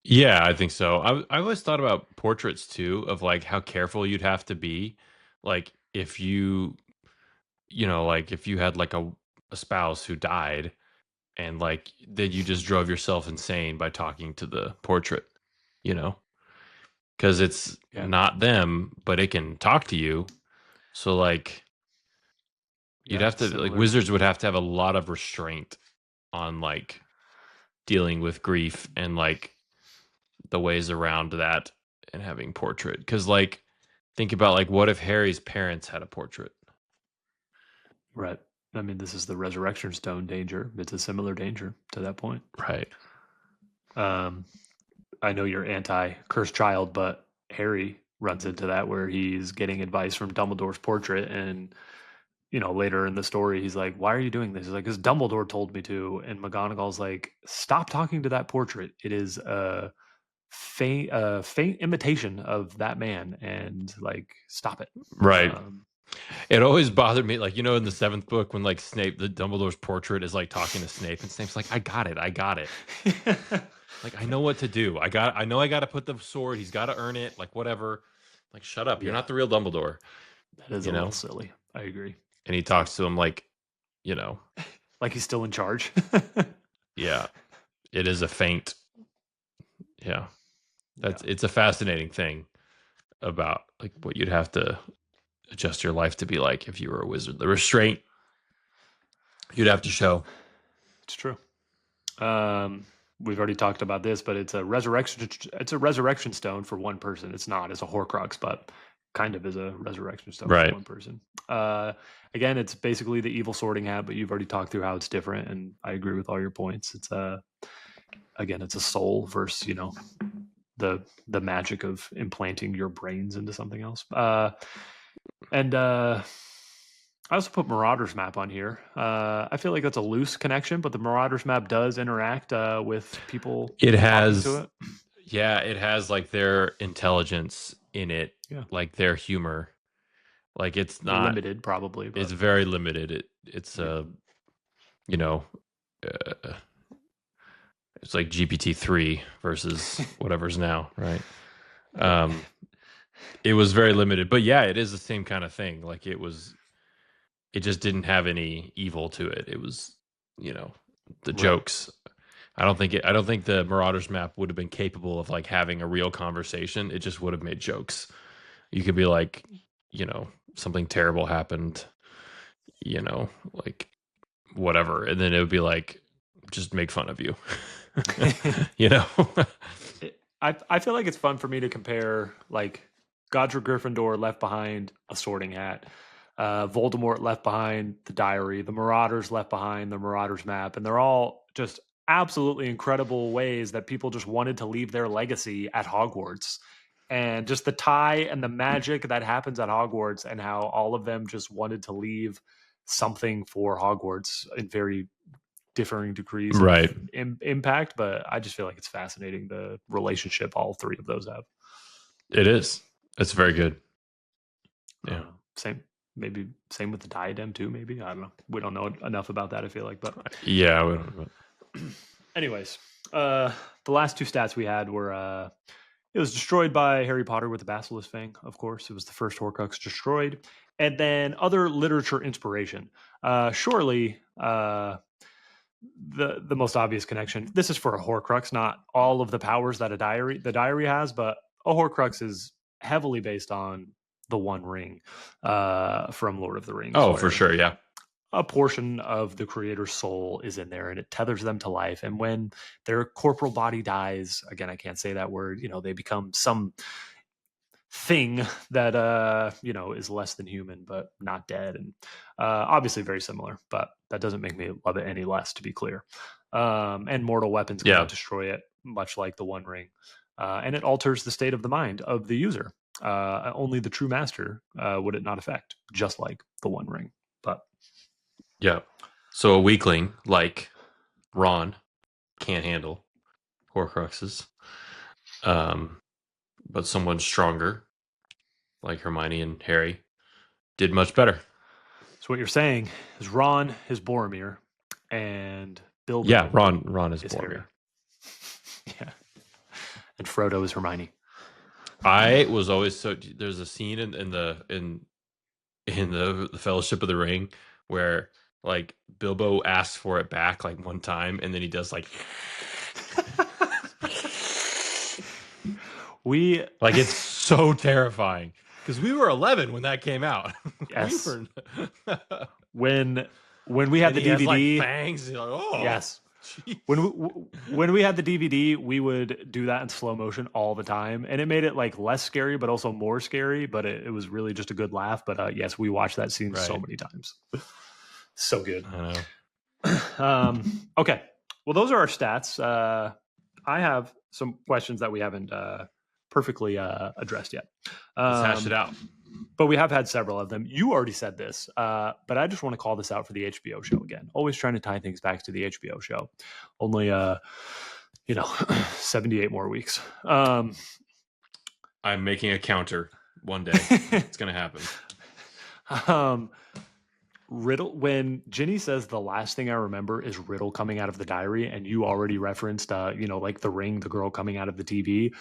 Yeah, I think so. I always thought about portraits too, of like how careful you'd have to be, like if you like if you had like a spouse who died, and like then you just drove yourself insane by talking to the portrait, because it's not them, but it can talk to you. So like you'd have to like, wizards would have to have a lot of restraint on like dealing with grief and like the ways around that and having portrait. Because like think about like, what if Harry's parents had a portrait? Right. I mean, this is the resurrection stone danger. It's a similar danger to that point. Right. I know you're anti-cursed child, but Harry runs into that where he's getting advice from Dumbledore's portrait, and later in the story, he's like, "Why are you doing this?" He's like, "Because Dumbledore told me to." And McGonagall's like, "Stop talking to that portrait. It is a faint imitation of that man, and like, stop it." Right. It always bothered me, like, in the 7th book when like Snape, the Dumbledore's portrait is like talking to Snape, and Snape's like, I got it. Like, I know what to do. I know I got to put the sword. He's got to earn it. Like, whatever. Like, shut up. You're not the real Dumbledore. That is a little silly. I agree. And he talks to him like, like he's still in charge. Yeah. It is a feint. Yeah. It's a fascinating thing about like what you'd have to adjust your life to be like if you were a wizard. The restraint you'd have to show. It's true. We've already talked about this, but it's a resurrection stone for one person. It's not as a Horcrux, but kind of is a resurrection stone for one person. Again, it's basically the evil sorting hat, but you've already talked through how it's different, and I agree with all your points. It's it's a soul versus the magic of implanting your brains into something else. And I also put Marauder's map on here. I feel like that's a loose connection, but the Marauder's map does interact with people. It has, it has like their intelligence in it, like their humor. Like it's not limited, probably. But. It's very limited. It's it's like GPT-3 versus whatever's now, right? It was very limited, but yeah, it is the same kind of thing. Like it just didn't have any evil to it. It was, the jokes. I don't think the Marauders map would have been capable of like having a real conversation. It just would have made jokes. You could be like, something terrible happened, like whatever. And then it would be like, just make fun of you. You know? I feel like it's fun for me to compare like Godric Gryffindor left behind a sorting hat, Voldemort left behind the diary, the Marauders left behind the Marauders map, and they're all just absolutely incredible ways that people just wanted to leave their legacy at Hogwarts. And just the tie and the magic that happens at Hogwarts, and how all of them just wanted to leave something for Hogwarts in very differing degrees right. of impact. But I just feel like it's fascinating the relationship all three of those have. It is. It's very good. Yeah. Maybe same with the diadem too. Maybe, I don't know. We don't know enough about that, I feel like. But yeah, we don't know. Anyways, the last two stats we had were it was destroyed by Harry Potter with the Basilisk Fang. Of course, it was the first Horcrux destroyed, and then other literature inspiration. Surely, the most obvious connection. This is for a Horcrux, not all of the powers that the diary has, but a Horcrux is heavily based on the One Ring from Lord of the Rings. Oh, for sure, yeah. A portion of the creator's soul is in there, and it tethers them to life. And when their corporal body dies, again, I can't say that word, they become some thing that is less than human but not dead, and obviously very similar, but that doesn't make me love it any less, to be clear. And mortal weapons cannot destroy it, much like the One Ring, and it alters the state of the mind of the user. Only the true master would it not affect, just like the One Ring. But yeah, so a weakling like Ron can't handle Horcruxes, but someone stronger like Hermione and Harry did much better. So what you're saying is Ron is Boromir, and Bilbo. Yeah, Ron is Boromir. Harry. Yeah, and Frodo is Hermione. I was always there's a scene in the Fellowship of the Ring where like Bilbo asks for it back like one time, and then he does like it's so terrifying because we were 11 when that came out. Yes. When we had the DVD, has, like, fangs. Like, oh, yes. Geez. When we had the DVD, we would do that in slow motion all the time, and it made it like less scary, but also more scary. But it was really just a good laugh. But yes, we watched that scene so many times. So good. I know. Okay. Well, those are our stats. I have some questions that we haven't perfectly addressed yet. Let's hash it out. But we have had several of them. You already said this, but I just want to call this out for the HBO show again. Always trying to tie things back to the HBO show. Only, 78 more weeks. I'm making a counter one day. It's going to happen. Riddle, when Ginny says the last thing I remember is Riddle coming out of the diary, and you already referenced, like the ring, the girl coming out of the TV.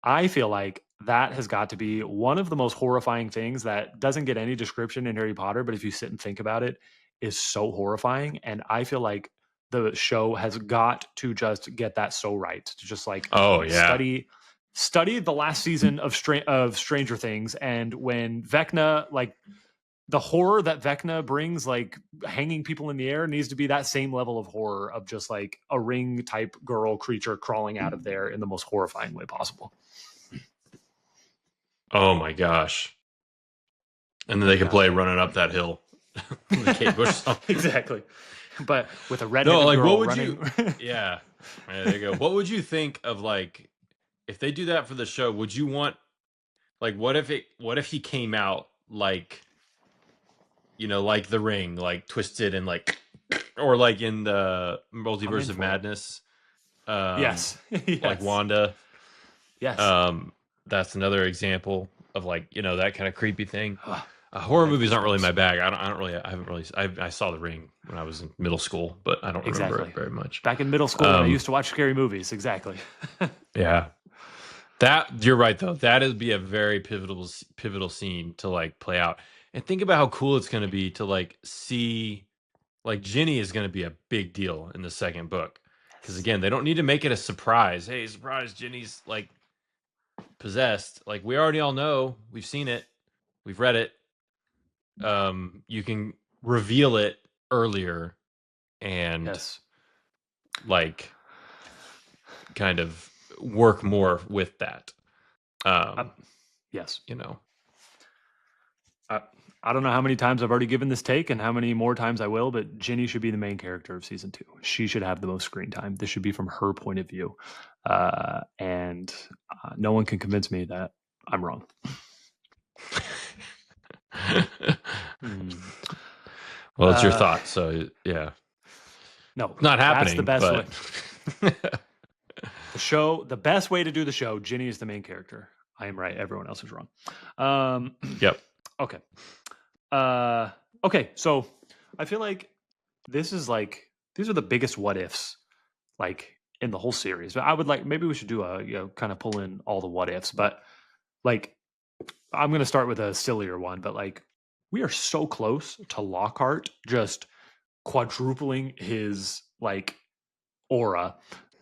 I feel like that has got to be one of the most horrifying things that doesn't get any description in Harry Potter, but if you sit and think about it, is so horrifying. And I feel like the show has got to just get that so right, to just like study the last season of Stranger Things, and when Vecna, like the horror that Vecna brings, like hanging people in the air, needs to be that same level of horror of just like a ring type girl creature crawling out of there in the most horrifying way possible. Oh my gosh. And then they can play Running Up That Hill. The Kate Bush song. Exactly. But with a red-headed girl what would running. Yeah. There you go. What would you think of, like, if they do that for the show, would you want, like, what if he came out like, like the Ring, like twisted and like, or like in the Multiverse of Madness? Yes. Like Wanda. Yes. That's another example of like, that kind of creepy thing. Horror movies aren't really my bag. I saw The Ring when I was in middle school, but I don't remember it very much. Back in middle school, I used to watch scary movies. Exactly. Yeah. You're right though. That would be a very pivotal scene to like play out. And think about how cool it's going to be to like see, like Ginny is going to be a big deal in the second book. Because again, they don't need to make it a surprise. Hey, surprise, Ginny's like possessed. Like we already all know. We've seen it. We've read it. You can reveal it earlier and like kind of work more with that. Yes. You know. I don't know how many times I've already given this take and how many more times I will, but Ginny should be the main character of season 2. She should have the most screen time. This should be from her point of view. And no one can convince me that I'm wrong. Well, it's your thought, so yeah. No, not happening. That's the best way. The best way to do the show, Ginny is the main character. I am right. Everyone else is wrong. Yep. Okay. Okay. So I feel like these are the biggest what ifs, like in the whole series. But I would maybe we should do kind of pull in all the what ifs. But like, I'm going to start with a sillier one. But like, we are so close to Lockhart just quadrupling his like aura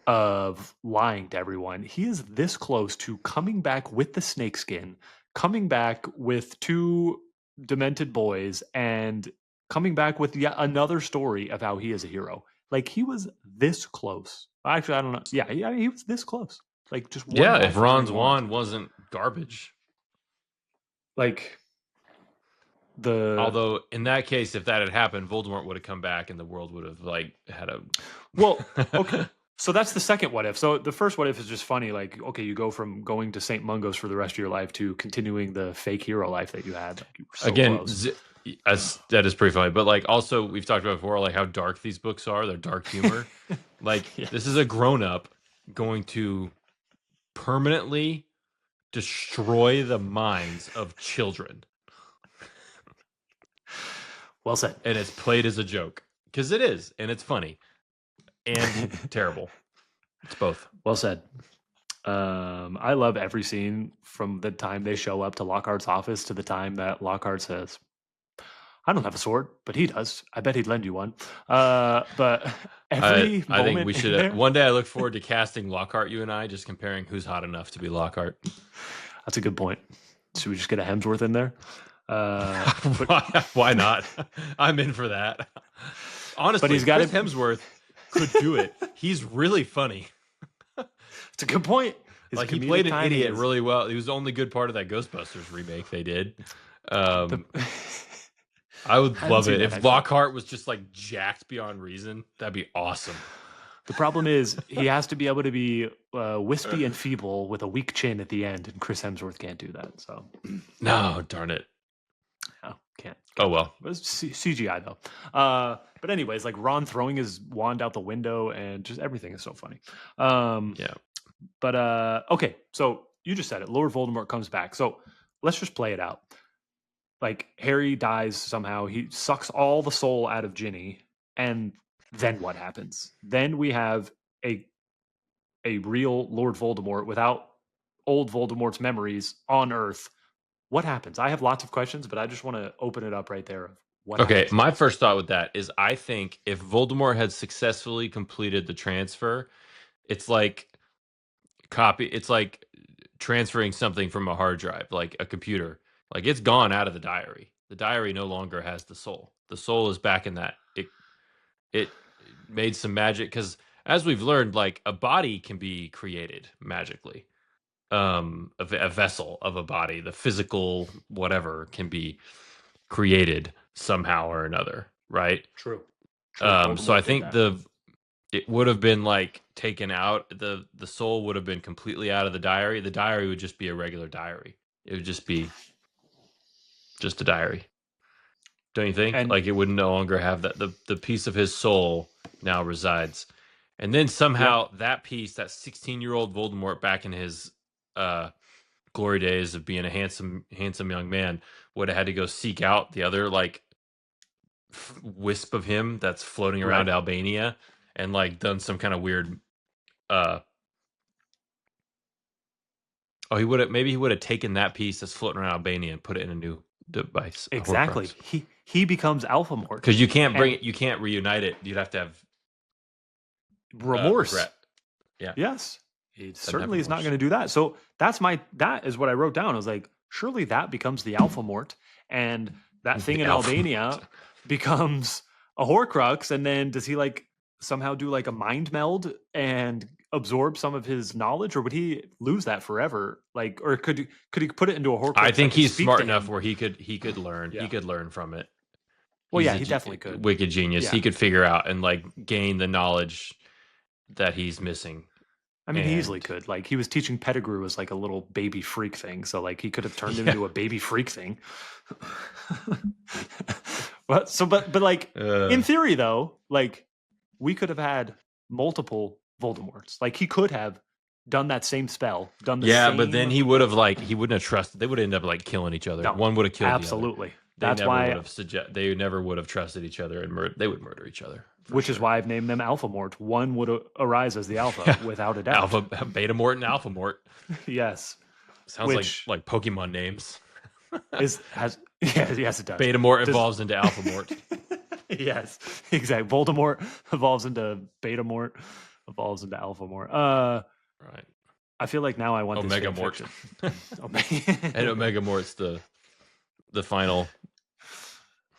of lying to everyone. He is this close to coming back with the snakeskin, coming back with 2 demented boys, and coming back with yet another story of how he is a hero. Like, he was this close. Actually, I don't know. Yeah, he was this close. Like, just one if Ron's wand wasn't garbage. Like, although in that case, if that had happened, Voldemort would have come back and the world would have like had a well, okay. So that's the second what if. So the first what if is just funny. Like, okay, you go from going to St. Mungo's for the rest of your life to continuing the fake hero life that you had. Like, you were so again, close. that is pretty funny. But like, also we've talked about before, like how dark these books are. They're dark humor. Like this is a grown up going to permanently destroy the minds of children. Well said. And it's played as a joke because it is, and it's funny and terrible. It's both. Well said. I love every scene from the time they show up to Lockhart's office to the time that Lockhart says, "I don't have a sword, but he does. I bet he'd lend you one." But every I think we should. One day, I look forward to casting Lockhart. You and I just comparing who's hot enough to be Lockhart. That's a good point. Should we just get a Hemsworth in there? Why not? I'm in for that. Honestly, but he's got Hemsworth could do it. He's really funny. It's a good point. Like he played an idiot really well. He was the only good part of that Ghostbusters remake they did. I would love it if Lockhart was just like jacked beyond reason. That'd be awesome. The problem is he has to be able to be wispy and feeble with a weak chin at the end, and Chris Hemsworth can't do that. So no, darn it. No, can't. Oh well. It's CGI though. But anyways, like Ron throwing his wand out the window and just everything is so funny. Yeah. But okay, so you just said it. Lord Voldemort comes back. So let's just play it out. Like Harry dies somehow. He sucks all the soul out of Ginny, and then what happens? Then we have a real Lord Voldemort without old Voldemort's memories on Earth. What happens? I have lots of questions, but I just want to open it up right there. Okay, my first thought with that is I think if Voldemort had successfully completed the transfer, it's like transferring something from a hard drive, like a computer. Like it's gone out of the diary. The diary no longer has the soul. The soul is back in that. It made some magic because as we've learned, like a body can be created magically. A vessel of a body, the physical whatever can be created somehow or another, right? True. So I think it would have been like taken out. The soul would have been completely out of the diary. The diary would just be a regular diary. It would just be just a diary. Don't you think? And like it would no longer have that. The piece of his soul now resides, and then somehow that piece, that 16-year-old Voldemort back in his glory days of being a handsome young man, would have had to go seek out the other like wisp of him that's floating around Albania and like done some kind of weird he would have taken that piece that's floating around Albania and put it in a new device. Exactly. He becomes Alphamort. Because you can't you can't reunite it. You'd have to have remorse. Regret. Yeah. Yes. He certainly is not going to do that. So that is what I wrote down. I was like, surely that becomes the Alphamort, and that thing in Albania becomes a Horcrux. And then does he like somehow do like a mind meld and absorb some of his knowledge, or would he lose that forever? Like, or could he put it into a Horcrux? I think that could he's speak smart to enough him? where he could learn. Yeah. He could learn from it. Well, He's yeah, a he definitely could. wicked genius. Yeah. He could figure out and like gain the knowledge that he's missing. I mean, he easily could. Like, he was teaching Pettigrew as like a little baby freak thing, so like he could have turned him into a baby freak thing. but like in theory, though, like we could have had multiple Voldemorts. Like he could have done that same spell, done the same. But then he would have he wouldn't have trusted. They would end up like killing each other. No, One would have killed absolutely. the other. That's why They never would have trusted each other, and they would murder each other. Which is why I've named them Alpha Mort. One would arise as the Alpha, without a doubt. Beta Mort and Alpha Mort. Yes. Sounds like Pokemon names. Yes, it does. Beta Mort evolves into Alpha Mort. Yes, exactly. Voldemort evolves into Beta Mort, evolves into Alpha Mort. Right. I feel like now I want Omega this Mort. And Omega Mort's the final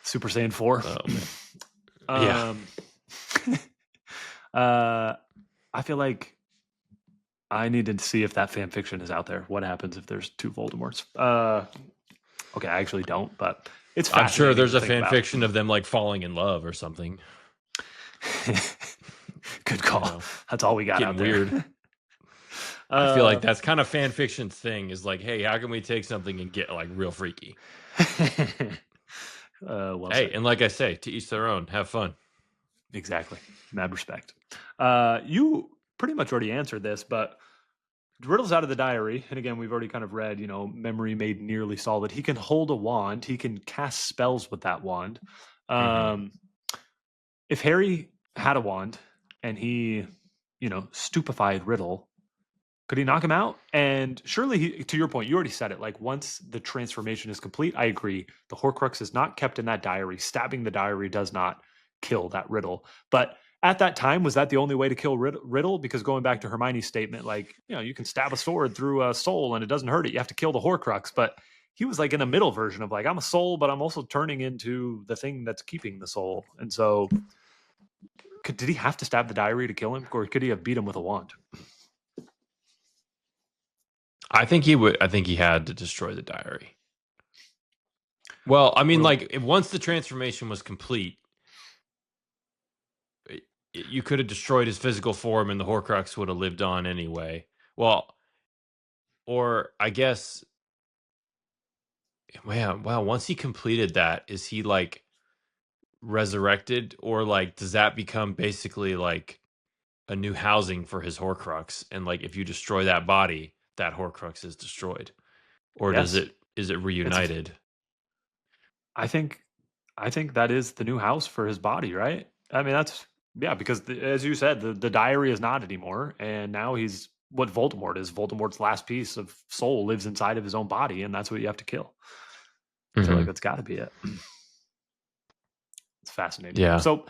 Super Saiyan 4. Yeah. I feel like I needed to see if that fan fiction is out there. What happens if there's two Voldemorts? Okay, I actually don't, but it's fascinating. I'm sure there's a fan fiction of them like falling in love or something. Good call. That's all we got out there. Weird. I feel like that's kind of fan fiction's thing is like, hey, how can we take something and get like real freaky? And like I say, to each their own. Have fun. Exactly. Mad respect. You pretty much already answered this, but Riddle's out of the diary. And again, we've already kind of read, memory made nearly solid. He can hold a wand. He can cast spells with that wand. If Harry had a wand and he, stupefied Riddle, could he knock him out? And surely, to your point, you already said it. Like, once the transformation is complete, I agree. The Horcrux is not kept in that diary. Stabbing the diary does not kill that Riddle. But at that time, was that the only way to kill Riddle? Because going back to Hermione's statement, like, you can stab a sword through a soul and it doesn't hurt it. You have to kill the Horcrux. But he was like in a middle version of like, I'm a soul, but I'm also turning into the thing that's keeping the soul. And so did he have to stab the diary to kill him? Or could he have beat him with a wand? I think he would. I think he had to destroy the diary. Well, I mean, once the transformation was complete, you could have destroyed his physical form and the Horcrux would have lived on anyway. Well, or I guess, wow, once he completed that, is he like resurrected, or like does that become basically like a new housing for his Horcrux? And like if you destroy that body, that Horcrux is destroyed, or is it reunited? I think that is the new house for his body, right? I mean, that's because as you said, the diary is not anymore, and now he's what Voldemort is. Voldemort's last piece of soul lives inside of his own body, and that's what you have to kill. I feel like that's got to be it. It's fascinating. Yeah. So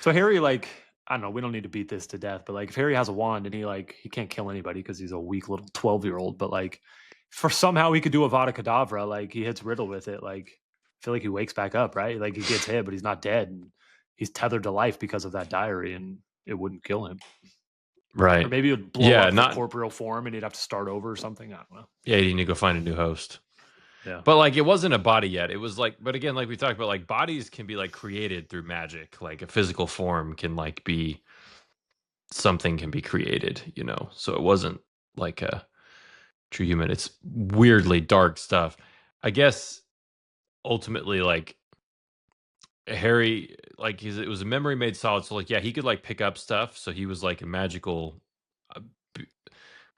Harry, like, I don't know, we don't need to beat this to death, but like if Harry has a wand and he can't kill anybody because he's a weak little 12-year-old, but like for somehow he could do a Vada Kedavra, like he hits Riddle with it, like I feel like he wakes back up, right? Like he gets hit, but he's not dead, and he's tethered to life because of that diary, and it wouldn't kill him. Right. Or maybe it would blow up the corporeal form and he'd have to start over or something. I don't know. Yeah, you need to go find a new host. Yeah. But like it wasn't a body yet. It was like, but again, like we talked about, like bodies can be like created through magic. Like a physical form can like be something can be created, So it wasn't like a true human. It's weirdly dark stuff. I guess ultimately, like Harry, like it was a memory made solid. So like, yeah, he could like pick up stuff. So he was like a magical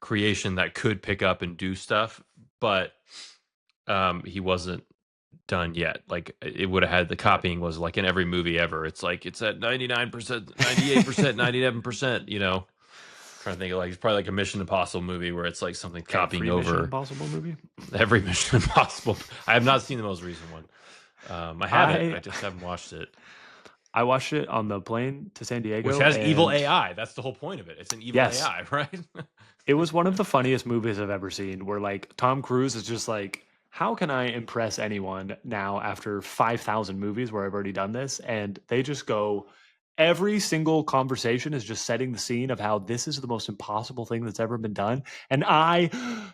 creation that could pick up and do stuff, but he wasn't done yet. Like it would have had the copying was like in every movie ever. It's like it's at 99%, 98%, 97%. Trying to think of like it's probably like a Mission Impossible movie where it's like something copying over Mission Impossible movie. Every Mission Impossible. I have not seen the most recent one. I haven't. I just haven't watched it. I watched it on the plane to San Diego, which has evil AI. That's the whole point of it. It's an evil AI, right? It was one of the funniest movies I've ever seen. Where like Tom Cruise is just like, how can I impress anyone now after 5,000 movies where I've already done this? And they just go every single conversation is just setting the scene of how this is the most impossible thing that's ever been done. And I,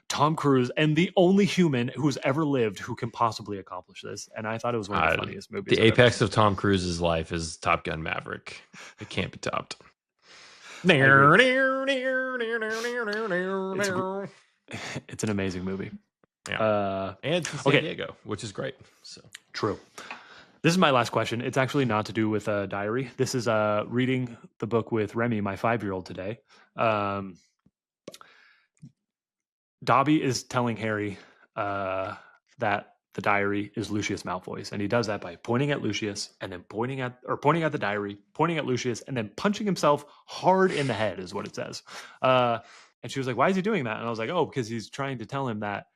Tom Cruise, am the only human who's ever lived who can possibly accomplish this. And I thought it was one of the funniest movies. The apex of Tom Cruise's life is Top Gun Maverick. It can't be topped. It's an amazing movie. Yeah. And San Diego, which is great. So true. This is my last question. It's actually not to do with a diary. This is reading the book with Remy, my 5-year-old, today. Dobby is telling Harry that the diary is Lucius Malfoy's, and he does that by pointing at Lucius and then pointing at the diary, pointing at Lucius, and then punching himself hard in the head, is what it says. And she was like, "Why is he doing that?" And I was like, "Oh, because he's trying to tell him that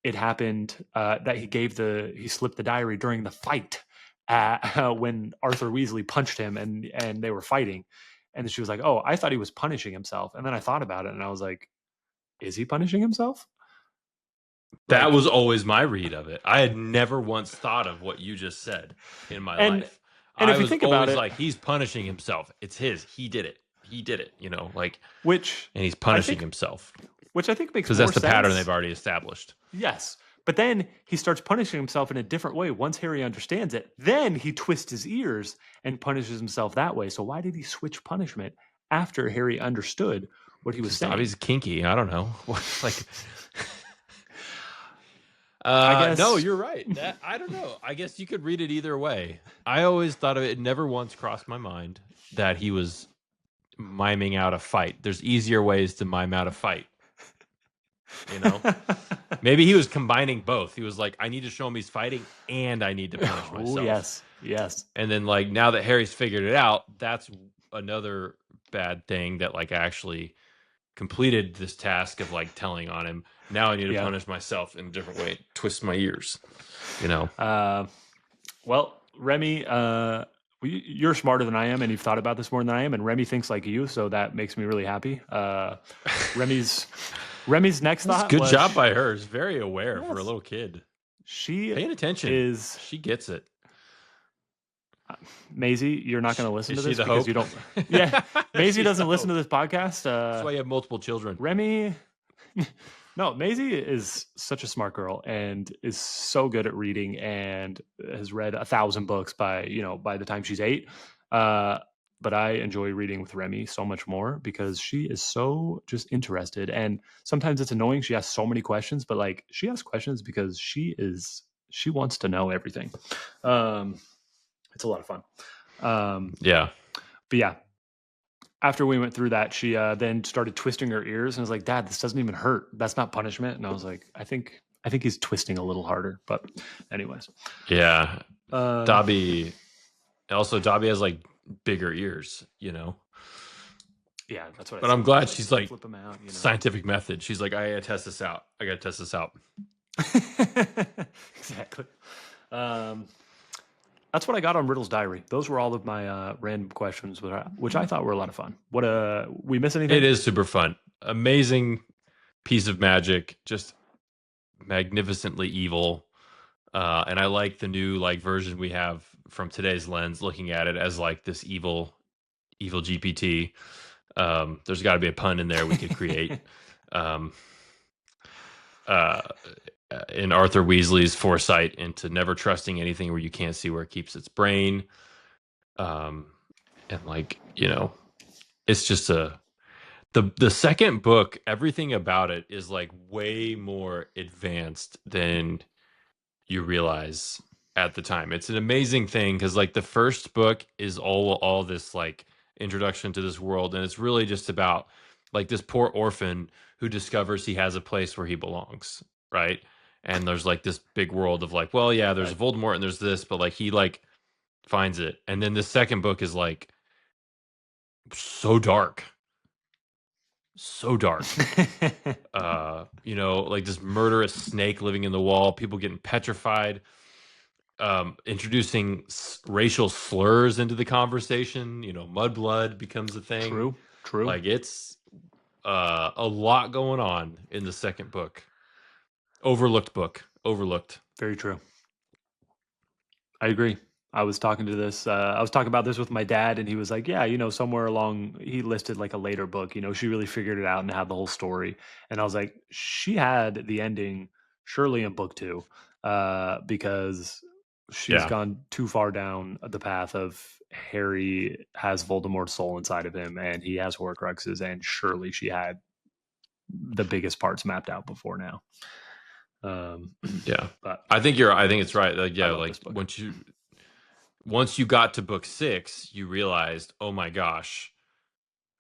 it happened, that he slipped the diary during the fight when Arthur Weasley punched him and they were fighting." And she was like, "Oh, I thought he was punishing himself." And then I thought about it and I was like, is he punishing himself? That was always my read of it. I had never once thought of what you just said in my life. And if you think about it, like, he's punishing himself. It's his. He did it. And he's punishing himself. Which I think makes more sense. Because that's the pattern they've already established. Yes. But then he starts punishing himself in a different way. Once Harry understands it, then he twists his ears and punishes himself that way. So why did he switch punishment after Harry understood what he was saying? He's kinky. I don't know. I guess. No, you're right. I don't know. I guess you could read it either way. I always thought of it. It never once crossed my mind that he was miming out a fight. There's easier ways to mime out a fight. Maybe he was combining both. He was like, I need to show him he's fighting and I need to punish myself. Yes. And then, like, now that Harry's figured it out, that's another bad thing that, like, actually completed this task of, like, telling on him. Now I need to punish myself in a different way, twist my ears, Well, Remy, you're smarter than I am, and you've thought about this more than I am, and Remy thinks like you, so that makes me really happy. Remy's next thought. Good job by her. She's very aware for a little kid. She paying attention. She gets it. Maisie, you're not going to listen to this because you don't. Yeah, Maisie doesn't listen to this podcast. That's why you have multiple children. Remy. No, Maisie is such a smart girl and is so good at reading and has read 1,000 books by the time she's 8. But I enjoy reading with Remy so much more because she is so just interested. And sometimes it's annoying. She asks so many questions, but like she asks questions because she wants to know everything. It's a lot of fun. Yeah. But yeah. After we went through that, she then started twisting her ears and was like, "Dad, this doesn't even hurt. That's not punishment." And I was like, I think he's twisting a little harder. But anyways. Yeah. Dobby has like bigger ears, Yeah, that's what But I'm glad she's like flip them out, scientific method. She's like, I gotta test this out. Exactly. That's what I got on Riddle's diary. Those were all of my random questions, which I thought were a lot of fun. We miss anything? It is super fun. Amazing piece of magic. Just magnificently evil. And I like the new version we have from today's lens, looking at it as like this evil GPT. There's got to be a pun in there we could create. In Arthur Weasley's foresight into never trusting anything where you can't see where it keeps its brain. And it's just the second book, everything about it is like way more advanced than you realize at the time. It's an amazing thing because like the first book is all this like introduction to this world, and it's really just about like this poor orphan who discovers he has a place where he belongs, right? And there's like this big world of like, well, yeah, there's Voldemort and there's this, but like he like finds it. And then the second book is like so dark. Like this murderous snake living in the wall, people getting petrified, introducing racial slurs into the conversation. Mudblood becomes a thing. True. Like it's a lot going on in the second book. Overlooked book. Overlooked. Very true. I agree. I was talking about this with my dad, and he was like, "Yeah, somewhere along he listed like a later book. She really figured it out and had the whole story." And I was like, "She had the ending surely in book 2, because she's gone too far down the path of Harry has Voldemort's soul inside of him, and he has Horcruxes, and surely she had the biggest parts mapped out before now." Yeah, but I think it's right. Like, yeah, like once you got to book 6, you realized, oh my gosh,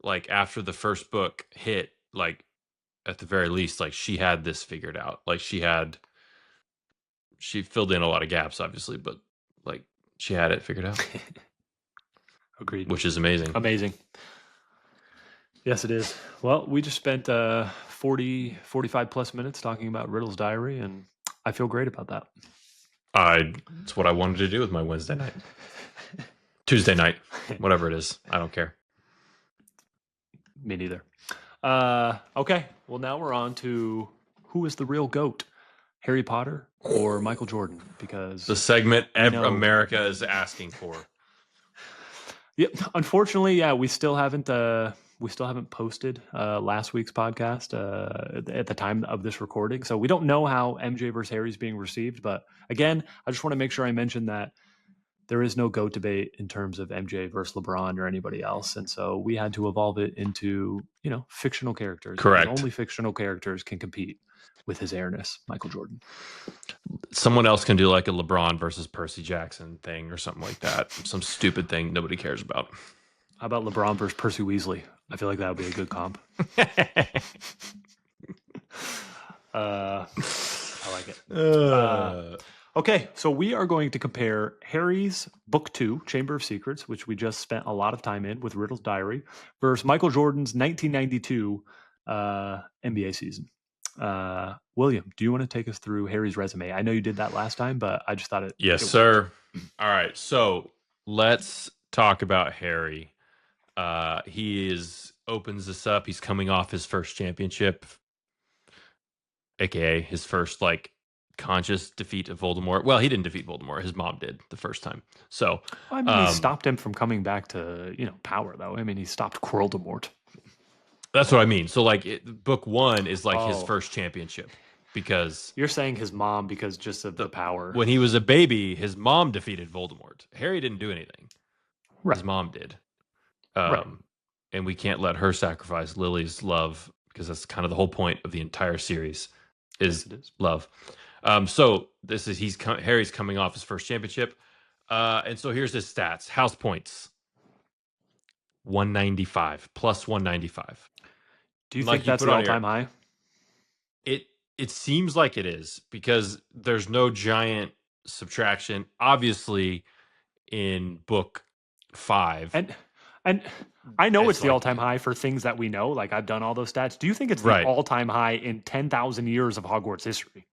like after the first book hit, like at the very least, like she had this figured out. Like she filled in a lot of gaps, obviously, but like she had it figured out. Agreed. Which is amazing. Amazing. Yes, it is. Well, we just spent 45 plus minutes talking about Riddle's diary, and I feel great about that. It's what I wanted to do with my Wednesday night. Tuesday night, whatever it is. I don't care. Me neither. Okay, well, now we're on to who is the real GOAT, Harry Potter or Michael Jordan? Because the segment America is asking for. Yeah, unfortunately, yeah, we still haven't posted last week's podcast at the time of this recording, so we don't know how MJ versus Harry is being received. But again, I just want to make sure I mention that there is no GOAT debate in terms of MJ versus LeBron or anybody else, and so we had to evolve it into fictional characters. Correct. Only fictional characters can compete with his airness, Michael Jordan. Someone else can do like a LeBron versus Percy Jackson thing or something like that. Some stupid thing nobody cares about. How about LeBron versus Percy Weasley? I feel like that would be a good comp. I like it. Okay, so we are going to compare Harry's Book 2, Chamber of Secrets, which we just spent a lot of time in with Riddle's Diary, versus Michael Jordan's 1992 NBA season. William, do you want to take us through Harry's resume? I know you did that last time, but I just thought it. Yes, sir. All right, so let's talk about Harry. He opens this up. He's coming off his first championship, aka his first conscious defeat of Voldemort. Well, he didn't defeat Voldemort. His mom did the first time. So I mean, he stopped him from coming back to power, though. I mean, he stopped Voldemort. That's what I mean. So book 1 is his first championship, because you're saying his mom because just of the power. When he was a baby, his mom defeated Voldemort. Harry didn't do anything. Right. His mom did. Right. And we can't let her sacrifice Lily's love, because that's kind of the whole point of the entire series is love. So Harry's coming off his first championship. And so here's his stats. House points. 195 plus 195. Do you think that's the all-time high? It seems like it is, because there's no giant subtraction. Obviously, in book 5. And I know it's the all-time high for things that we know. Like, I've done all those stats. Do you think it's the all-time high in 10,000 years of Hogwarts history?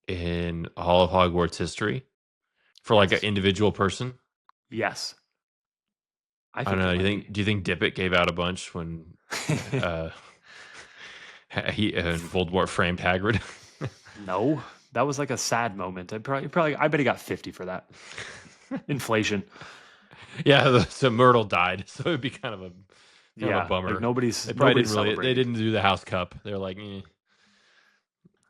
In all of Hogwarts history? For an individual person? Yes. I don't know. Do you think Dippet gave out a bunch when Voldemort framed Hagrid? No, that was a sad moment. I bet he got 50 for that. Inflation. Yeah, so Myrtle died, so it'd be kind of a bummer. They didn't do the House Cup. They're like, eh.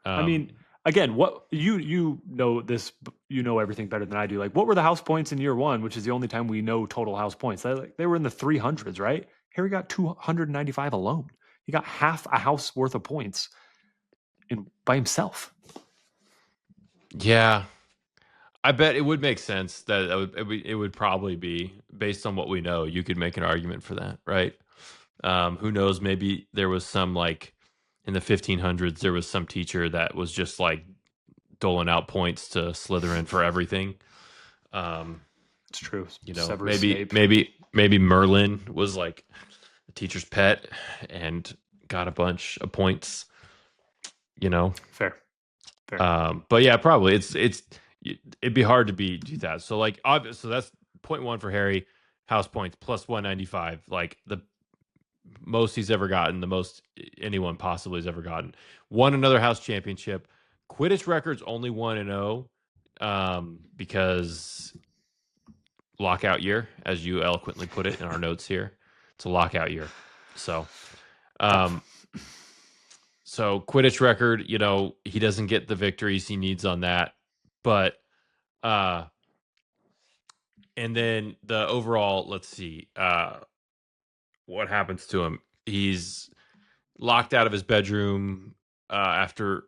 I mean, again, what you know this, you know everything better than I do. What were the house points in year 1, which is the only time we know total house points? They were in the 300s, right? Harry got 295 alone. He got half a house worth of points by himself. Yeah, I bet it would make sense that it would probably be, based on what we know. You could make an argument for that, right? Who knows? Maybe there was some in the 1500s, there was some teacher that was just doling out points to Slytherin for everything. It's true. Maybe Merlin was a teacher's pet and got a bunch of points. Fair. But yeah, probably it'd be hard to do that. So so that's point 1 for Harry. House points plus 195. The most he's ever gotten, the most anyone possibly has ever gotten. Won another house championship. Quidditch records only 1-0. because lockout year, as you eloquently put it in our notes here. It's a lockout year. So, so Quidditch record, he doesn't get the victories he needs on that. But, and then the overall, let's see, what happens to him. He's locked out of his bedroom after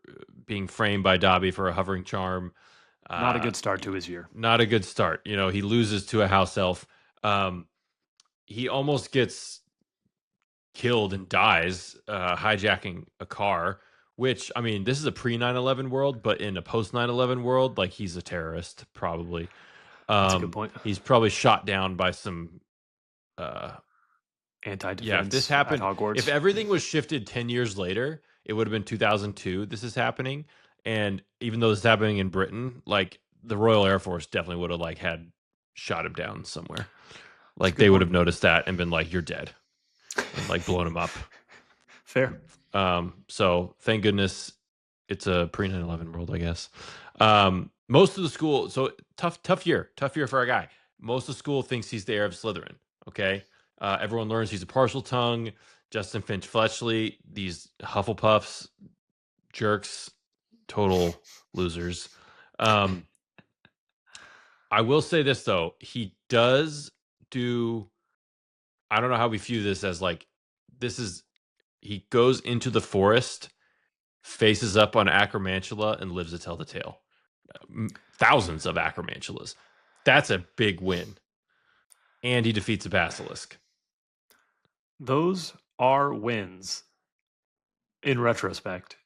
being framed by Dobby for a hovering charm. Not a good start to his year. Not a good start. He loses to a house elf. He almost gets killed and dies hijacking a car, which, I mean, this is a pre 9/11 world, but in a post 9/11 world, like, he's a terrorist, probably. That's a good point. He's probably shot down by some anti-defense. Yeah, if this happened, if everything was shifted 10 years later, it would have been 2002. This is happening. And even though this is happening in Britain, like, the Royal Air Force definitely would have, like, had shot him down somewhere. Like, they would have noticed that and been like, you're dead. And, like, blown him up. Fair. So thank goodness it's a pre 9/11 world, I guess. Most of the school, so tough year for our guy. Most of the school thinks he's the heir of Slytherin. Okay. Everyone learns he's a partial tongue. Justin Finch Fletchley, these Hufflepuffs, jerks, total losers. I will say this, though. He does do, I don't know how we view this as, like, he goes into the forest, faces up on Acromantula, and lives to tell the tale. Thousands of Acromantulas. That's a big win. And he defeats a basilisk. Those are wins in retrospect.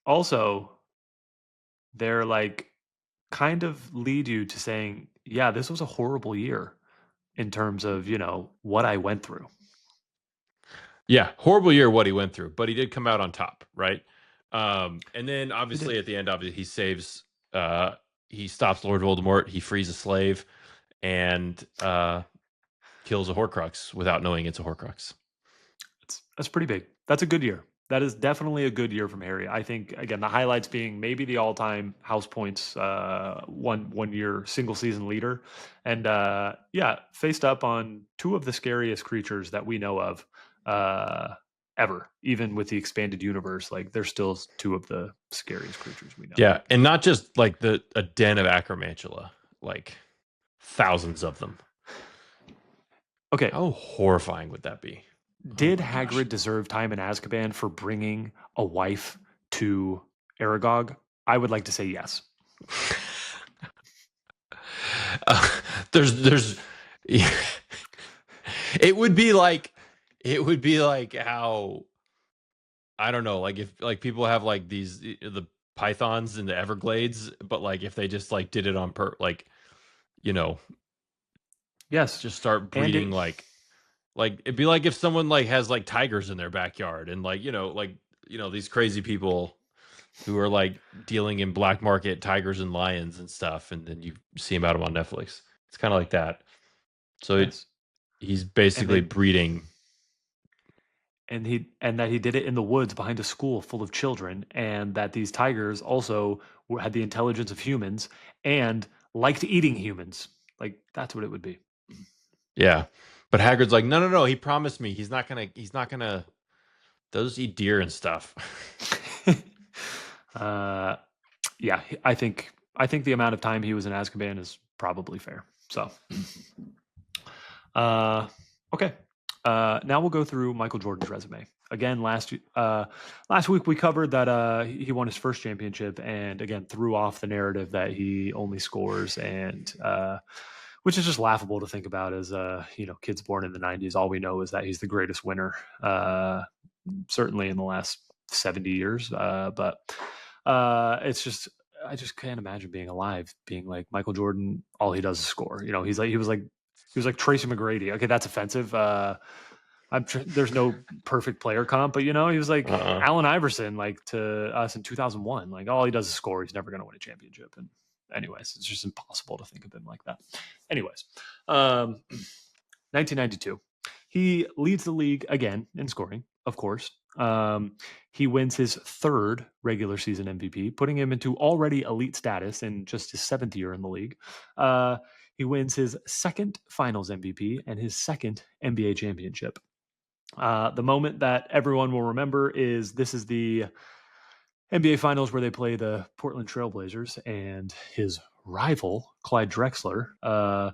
Also, they're like kind of lead you to saying, yeah, this was a horrible year in terms of, what I went through. Yeah, horrible year what he went through, but he did come out on top, right? And then obviously at the end, he saves, he stops Lord Voldemort, he frees a slave, and kills a Horcrux without knowing it's a Horcrux. That's pretty big. That's a good year. That is definitely a good year from Harry. I think, again, the highlights being maybe the all-time house points one year single season leader, and faced up on two of the scariest creatures that we know of ever. Even with the expanded universe, like, there's still two of the scariest creatures we know. Yeah, and not just like a den of Acromantula, like thousands of them. Okay, how horrifying would that be? Did Hagrid deserve time in Azkaban for bringing a wife to Aragog? I would like to say yes. There's it would be like how, I don't know, like, if, like, people have, like, these, the pythons in the Everglades, but, like, if they just, like, did it on yes, just start breeding, like it'd be like if someone, like, has, like, tigers in their backyard, and, like, these crazy people who are, like, dealing in black market tigers and lions and stuff, and then you see about them on Netflix. It's kind of like that. So he's basically breeding. And that he did it in the woods behind a school full of children, and that these tigers also had the intelligence of humans and liked eating humans. Like, that's what it would be. Yeah. But Hagrid's like, no. He promised me he's not gonna. Those eat deer and stuff. Yeah, I think the amount of time he was in Azkaban is probably fair. So, okay. Now we'll go through Michael Jordan's resume. Again, last week we covered that he won his first championship, and again threw off the narrative that he only scores, and which is just laughable to think about as kids born in the 90s. All we know is that he's the greatest winner, certainly in the last 70 years. But it's just, I just can't imagine being alive, being like Michael Jordan. All he does is score. He was like Tracy McGrady. Okay, that's offensive. There's no perfect player comp, but he was like Allen Iverson, like, to us in 2001. Like, all he does is score. He's never going to win a championship. And anyways, it's just impossible to think of him like that. Anyways, 1992, he leads the league again in scoring, of course, He wins his third regular season MVP, putting him into already elite status in just his 7th year in the league. He wins his second finals MVP and his second NBA championship. The moment that everyone will remember is this is the NBA Finals where they play the Portland Trailblazers, and his rival, Clyde Drexler,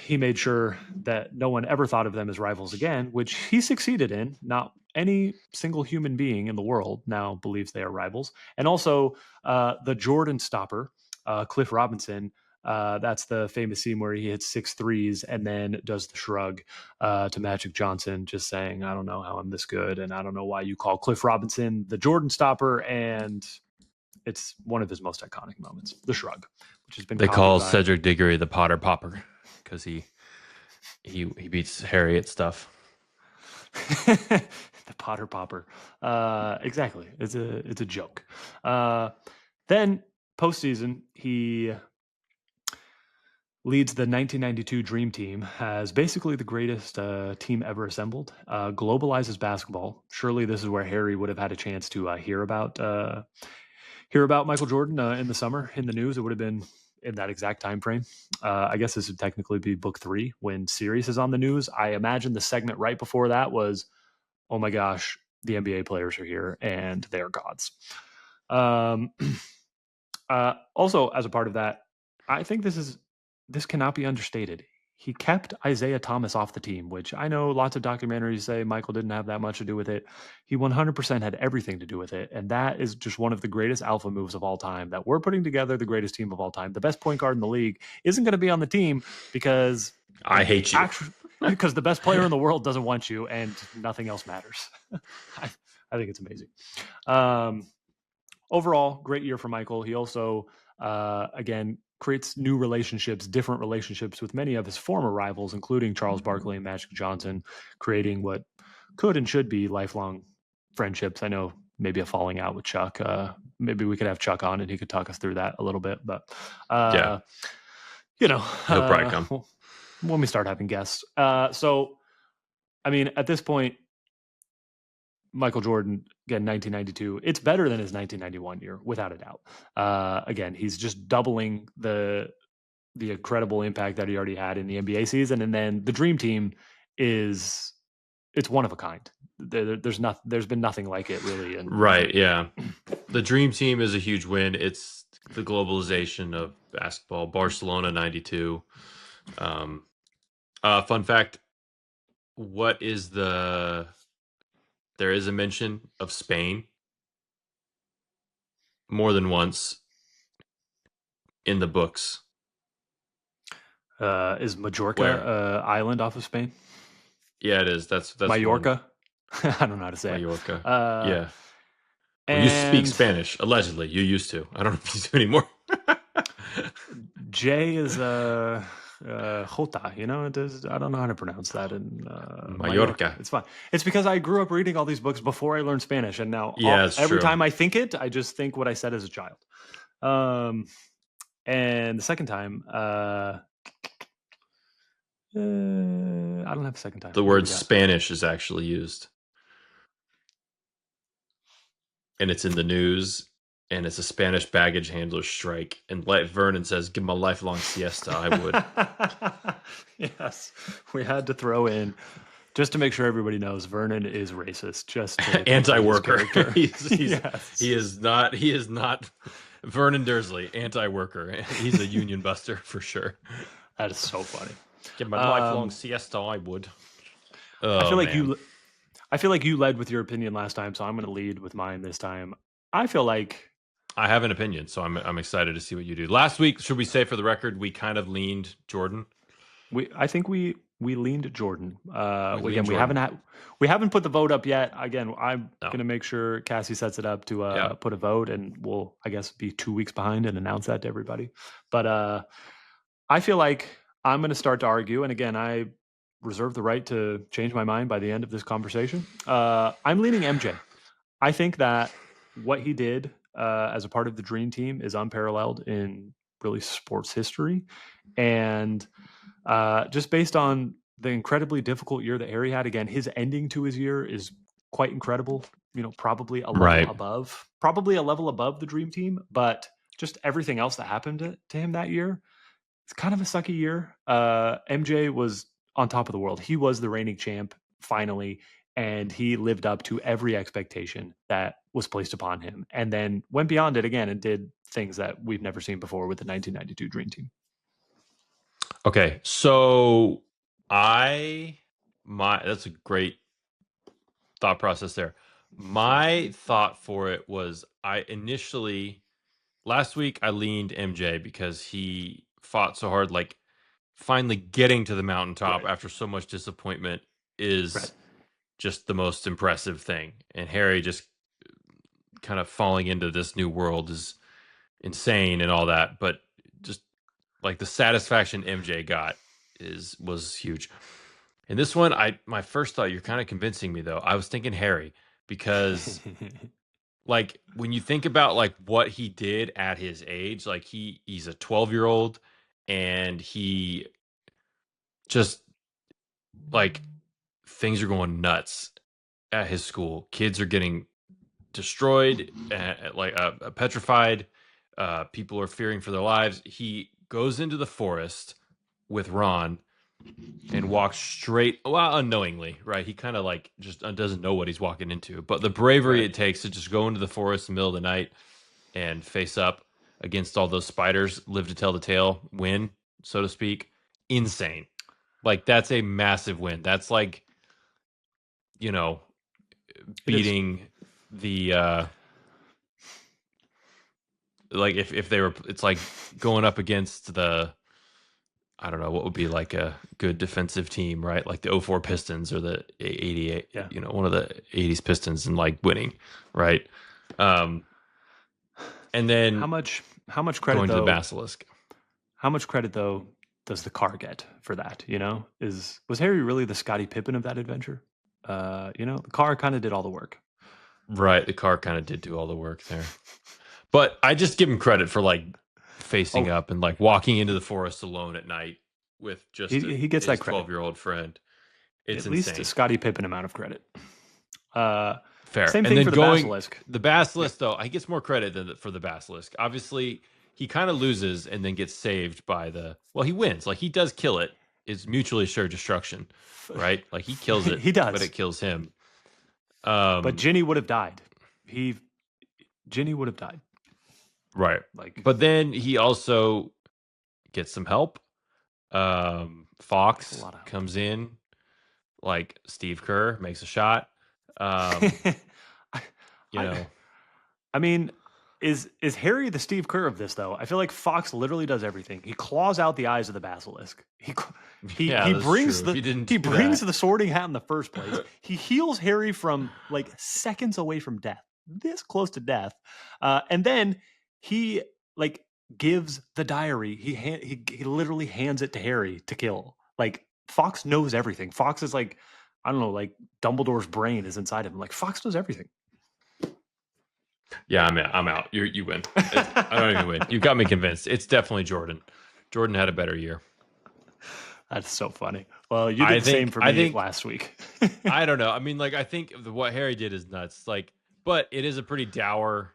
he made sure that no one ever thought of them as rivals again, which he succeeded in. Not any single human being in the world now believes they are rivals. And also the Jordan stopper, Cliff Robinson. That's the famous scene where he hits 6 threes and then does the shrug to Magic Johnson, just saying, I don't know how I'm this good, and I don't know why you call Cliff Robinson the Jordan stopper. And it's one of his most iconic moments, the shrug, which has been They call by Cedric Diggory the Potter Popper because he beats Harry at stuff. The Potter Popper. Exactly. It's a joke. Then postseason, he leads the 1992 Dream Team as basically the greatest team ever assembled. Globalizes basketball. Surely this is where Harry would have had a chance to hear about Michael Jordan in the summer in the news. It would have been in that exact time frame. I guess this would technically be book 3 when Sirius is on the news. I imagine the segment right before that was, oh my gosh, the NBA players are here and they're gods. Also, as a part of that, I think this cannot be understated. He kept Isaiah Thomas off the team, which I know lots of documentaries say Michael didn't have that much to do with it. He 100% had everything to do with it. And that is just one of the greatest alpha moves of all time, that we're putting together the greatest team of all time. The best point guard in the league isn't going to be on the team because I hate you. Because the best player in the world doesn't want you and nothing else matters. I think it's amazing. Overall, great year for Michael. He also, again, creates new relationships, different relationships with many of his former rivals, including Charles Barkley and Magic Johnson, creating what could and should be lifelong friendships. I know maybe a falling out with Chuck. Maybe we could have Chuck on and he could talk us through that a little bit. But, yeah, he'll probably come when we start having guests. So, I mean, at this point, Michael Jordan, again, 1992, it's better than his 1991 year, without a doubt. Again, he's just doubling the incredible impact that he already had in the NBA season. And then the Dream Team it's one of a kind. There's been nothing like it really. Right. Yeah. The Dream Team is a huge win. It's the globalization of basketball. Barcelona 92. Fun fact. What is there is a mention of Spain more than once in the books. Is Majorca island off of Spain? Yeah, it is. That's Mallorca. I don't know how to say Mallorca. Yeah. Well, you speak Spanish, allegedly. You used to. I don't know if you do anymore. J is Jota, you know, it is, I don't know how to pronounce that in Mallorca. It's fine. It's because I grew up reading all these books before I learned Spanish, and now every time I think it, I just think what I said as a child. And the second time, I don't have a second time. The word Spanish is actually used. And it's in the news, and it's a Spanish baggage handler strike. And Vernon says, give him a lifelong siesta, I would. Yes, we had to throw in, just to make sure everybody knows, Vernon is racist. Just anti-worker. He is not Vernon Dursley, anti-worker. He's a union buster for sure. That is so funny. Give him a lifelong siesta, I would. I feel like you led with your opinion last time, so I'm going to lead with mine this time. I feel like I have an opinion, so I'm excited to see what you do. Last week, should we say for the record, we kind of leaned Jordan? I think we leaned Jordan. Again, we haven't put the vote up yet. Again, I'm going to make sure Cassie sets it up to put a vote, and we'll, I guess, be 2 weeks behind and announce that to everybody. But I feel like I'm going to start to argue, and again, I reserve the right to change my mind by the end of this conversation. I'm leaning MJ. I think that what he did as a part of the Dream Team is unparalleled in really sports history. And just based on the incredibly difficult year that Harry had, again, his ending to his year is quite incredible. Probably a level Right. above the dream team, but just everything else that happened to him that year, it's kind of a sucky year. MJ was on top of the world. He was the reigning champ finally, and he lived up to every expectation that was placed upon him, and then went beyond it again and did things that we've never seen before with the 1992 Dream Team. Okay, so that's a great thought process there. My thought for it was last week I leaned MJ because he fought so hard, like finally getting to the mountaintop after so much disappointment is just the most impressive thing. And Harry just kind of falling into this new world is insane and all that, but just like the satisfaction MJ got was huge. And this one, my first thought, you're kind of convincing me though. I was thinking Harry because like when you think about like what he did at his age, like he's a 12-year-old and he just like things are going nuts at his school. Kids are getting destroyed, petrified. People are fearing for their lives. He goes into the forest with Ron and walks straight, unknowingly, right? He kind of like just doesn't know what he's walking into. But the bravery it takes to just go into the forest in the middle of the night and face up against all those spiders, live to tell the tale, win, so to speak, insane. Like that's a massive win. That's like, beating the like if they were, it's like going up against the, I don't know, what would be like a good defensive team, right? Like the 04 Pistons or the 88, one of the 80s Pistons, and like winning, right? And then how much credit going though, to the Basilisk? How much credit though does the car get for that? Was Harry really the Scottie Pippen of that adventure? The car kind of did all the work. Right, the car kind of did do all the work there. But I just give him credit for like facing up and like walking into the forest alone at night with just he gets that 12-year-old friend. It's at insane. Least a Scottie Pippen amount of credit. Fair. Same thing for the Basilisk. The Basilisk, though, he gets more credit for the Basilisk. Obviously, he kind of loses and then gets saved by he wins. Like, he does kill it. It's mutually assured destruction, right? Like, he kills it. He does. But it kills him. But Ginny would have died. Ginny would have died. Right. But then he also gets some help. Fox comes in. Like, Steve Kerr makes a shot. I mean, is Harry the Steve Kerr of this though? I feel like Fox literally does everything. He claws out the eyes of the basilisk. He brings the sorting hat in the first place. He heals Harry from like seconds away from death, this close to death, and then he like gives the diary. He literally hands it to Harry to kill. Like, Fox knows everything. Fox is like, I don't know, like Dumbledore's brain is inside him. Like, Fox knows everything. Yeah, I'm out. You win. I don't even win. You got me convinced. It's definitely Jordan. Jordan had a better year. That's so funny. Well, you did the same for me last week. I don't know. I mean, like, I think what Harry did is nuts. Like, but it is a pretty dour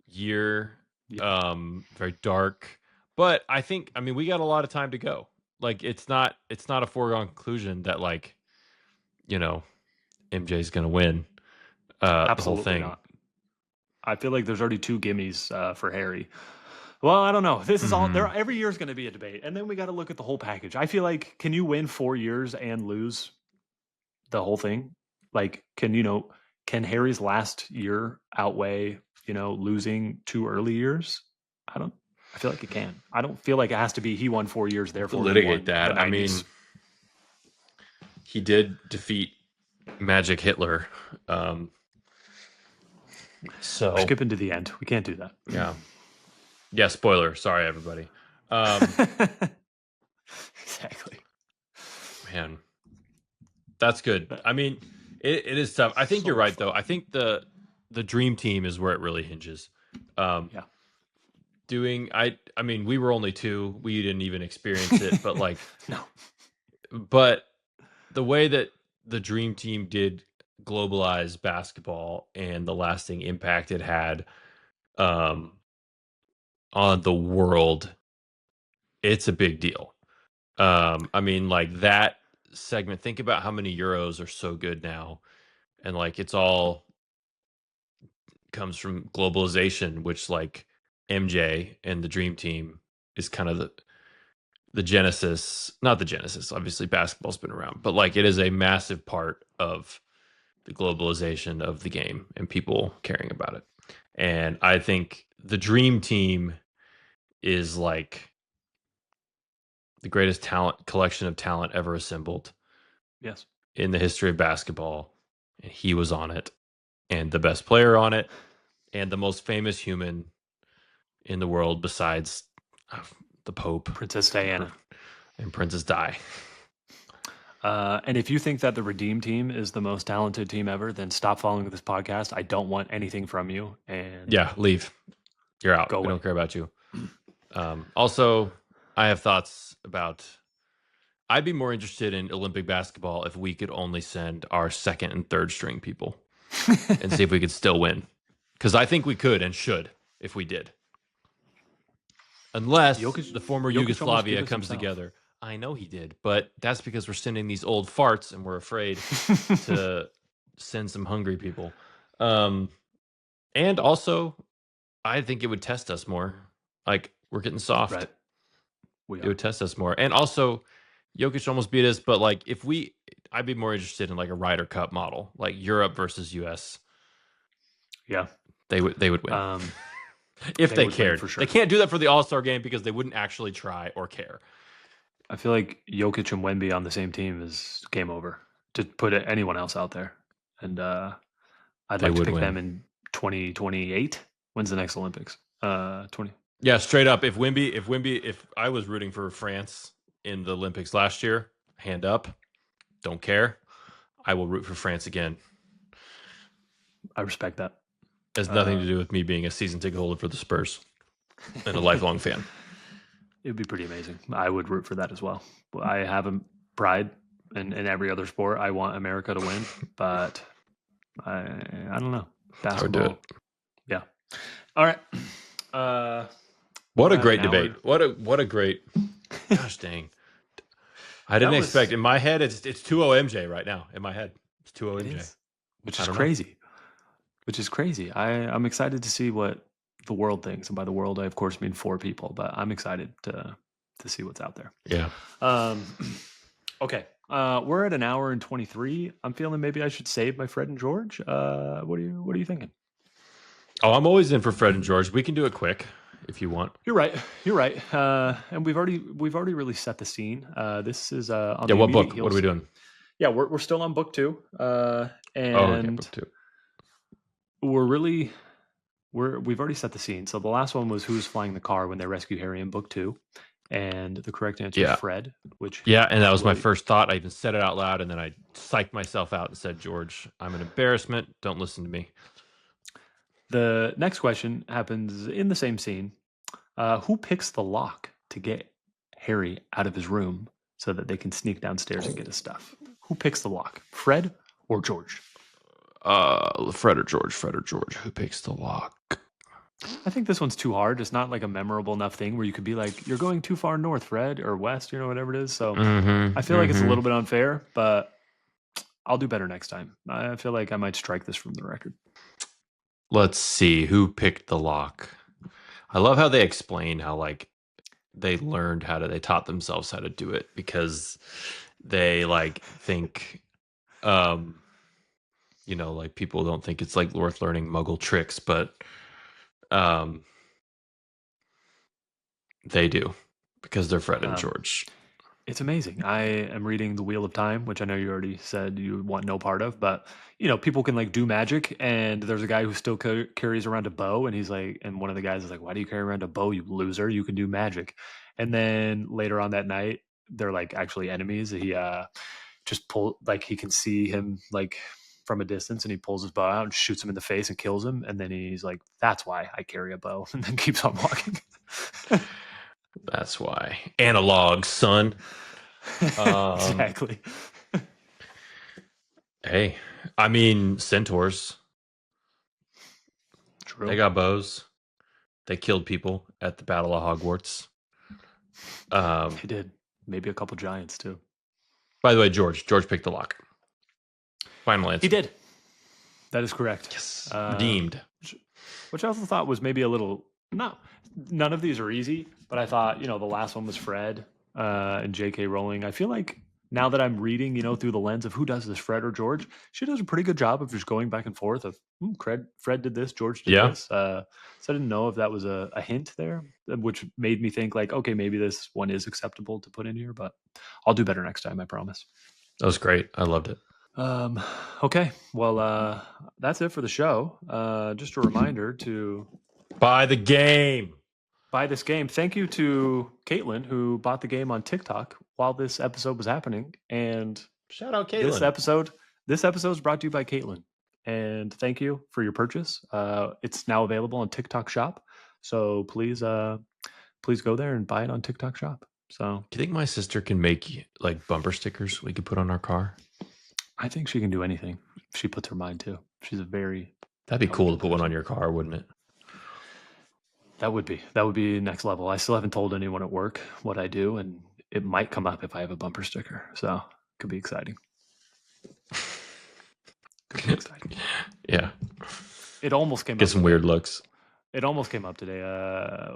year. Yeah. Very dark. But I mean, we got a lot of time to go. Like, it's not a foregone conclusion that, like, MJ's gonna win the whole thing. Not. I feel like there's already 2 gimmies for Harry. Well, I don't know. This is all there. Every year is going to be a debate, and then we got to look at the whole package. I feel like, can you win 4 years and lose the whole thing? Like, can Harry's last year outweigh losing 2 early years? I feel like it can. I don't feel like it has to be he won 4 years, therefore litigate that. I mean, he did defeat Magic Hitler. So we're skipping to the end. We can't do that. Yeah. Spoiler. Sorry, everybody. Exactly. Man, that's good. I mean, it is tough. I think you're right, though. I think the dream team is where it really hinges. I mean, we were only 2. We didn't even experience it, but like, no. But the way that the dream team did globalized basketball and the lasting impact it had on the world, it's a big deal. I mean, like that segment, think about how many Euros are so good now. And like it's all comes from globalization, which like MJ and the Dream Team is kind of the genesis, not the genesis, obviously basketball's been around, but like it is a massive part of the globalization of the game and people caring about it. And I think the Dream Team is like the greatest talent collection of talent ever assembled. Yes. In the history of basketball. And he was on it, and the best player on it, and the most famous human in the world besides the Pope, Princess Diana, and Princess Di. And if you think that the Redeem Team is the most talented team ever, then stop following this podcast. I don't want anything from you. And yeah, leave. You're out. We don't care about you. Also, I have thoughts about. I'd be more interested in Olympic basketball if we could only send our second and third string people and see if we could still win. Because I think we could and should if we did. Unless the former Yugoslavia comes together. I know he did, but that's because we're sending these old farts and we're afraid to send some hungry people. And also, I think it would test us more. Like, we're getting soft. Right. It would test us more. And also, Jokic almost beat us, but like I'd be more interested in like a Ryder Cup model, like Europe versus US. Yeah. They would win. If they cared. For sure. They can't do that for the All-Star game because they wouldn't actually try or care. I feel like Jokic and Wemby on the same team is game over. To put anyone else out there. And I'd like to pick them in 2028. When's the next Olympics? 20. Yeah, straight up. If I was rooting for France in the Olympics last year, hand up, don't care. I will root for France again. I respect that. It has nothing to do with me being a season ticket holder for the Spurs and a lifelong fan. It would be pretty amazing. I would root for that as well. I have a pride in every other sport. I want America to win, but I don't know. Basketball. I would do it. Yeah. All right. What a great debate. What a great. Gosh dang. I didn't expect. In my head, it's 2-0 MJ right now. In my head, it's 2-0 MJ. Which is crazy. Which is crazy. I'm excited to see what the world thinks. And by the world, I, of course, mean 4 people. But I'm excited to see what's out there. Yeah. Okay. We're at an hour and 23. I'm feeling maybe I should save my Fred and George. What are you thinking? Oh, I'm always in for Fred and George. We can do it quick if you want. You're right. And we've already really set the scene. This is on what book? What are we doing? Yeah, we're still on book 2. And book 2. We've already set the scene. So the last one was who's flying the car when they rescue Harry in book 2. And the correct answer is Fred, and that was my first thought. I even said it out loud, and then I psyched myself out and said, George, I'm an embarrassment. Don't listen to me. The next question happens in the same scene. Who picks the lock to get Harry out of his room so that they can sneak downstairs and get his stuff? Who picks the lock? Fred or George? Fred or George. Who picks the lock? I think this one's too hard. It's not like a memorable enough thing where you could be like, you're going too far north, Fred, or west, whatever it is. So I feel like it's a little bit unfair, but I'll do better next time. I feel like I might strike this from the record. Let's see. Who picked the lock? I love how they explain how like they taught themselves how to do it because they like think, like people don't think it's like worth learning Muggle tricks, but they do because they're Fred and George. It's amazing. I am reading The Wheel of Time, which I know you already said you want no part of, but people can like do magic, and there's a guy who still carries around a bow, and he's like, and one of the guys is like, "Why do you carry around a bow, you loser? You can do magic." And then later on that night, they're like actually enemies. He he can see him like from a distance, and he pulls his bow out and shoots him in the face and kills him. And then he's like, "That's why I carry a bow," and then keeps on walking. That's why. Analog, son. Exactly. Hey, I mean, centaurs. True. They got bows. They killed people at the Battle of Hogwarts. They did. Maybe a couple giants too. By the way, George picked the lock. Final answer. He did. That is correct. Yes. Redeemed. Which I also thought was maybe a little none of these are easy, but I thought, the last one was Fred and J.K. Rowling. I feel like now that I'm reading, through the lens of who does this, Fred or George, she does a pretty good job of just going back and forth of Fred did this, George did this. So I didn't know if that was a hint there, which made me think like, okay, maybe this one is acceptable to put in here, but I'll do better next time, I promise. That was great. I loved it. Okay. Well, that's it for the show. Just a reminder to buy the game. Buy this game. Thank you to Caitlin, who bought the game on TikTok while this episode was happening. And shout out Caitlin. This episode is brought to you by Caitlin. And thank you for your purchase. It's now available on TikTok Shop. So please go there and buy it on TikTok Shop. So do you think my sister can make like bumper stickers we could put on our car? I think she can do anything. She puts her mind to. She's a very... That'd be cool to put one on your car, wouldn't it? That would be next level. I still haven't told anyone at work what I do, and it might come up if I have a bumper sticker. So it could be exciting. Yeah. It almost came up. Get some weird looks. It almost came up today.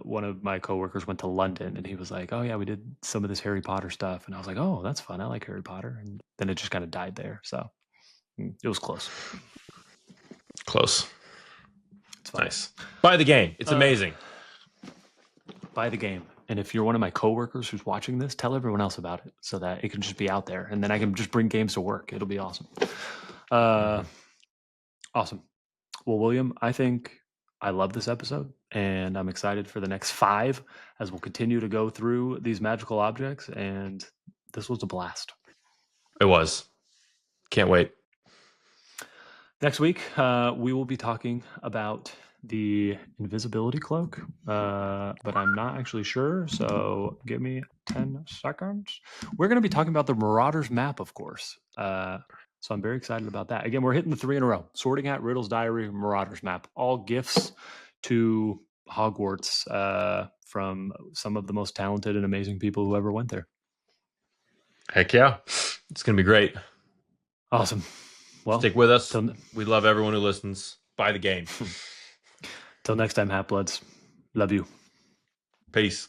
One of my coworkers went to London, and he was like, "Oh yeah, we did some of this Harry Potter stuff," and I was like, "Oh, that's fun. I like Harry Potter." And then it just kind of died there. So it was close. Close. It's nice. Buy the game. It's amazing. Buy the game. And if you're one of my coworkers who's watching this, tell everyone else about it so that it can just be out there. And then I can just bring games to work. It'll be awesome. Awesome. Well, William, I think I love this episode, and I'm excited for the next 5 as we'll continue to go through these magical objects. And this was a blast. It was. Can't wait. Next week, we will be talking about the invisibility cloak, but I'm not actually sure, so give me 10 seconds. We're going to be talking about the Marauders map, of course, so I'm very excited about that. Again, we're hitting the 3 in a row. Sorting Hat, Riddle's Diary, Marauders map, all gifts to Hogwarts from some of the most talented and amazing people who ever went there. Heck yeah. It's going to be great. Awesome. Well, stick with us. We love everyone who listens. Buy the game. Till next time, Half-Bloods. Love you. Peace.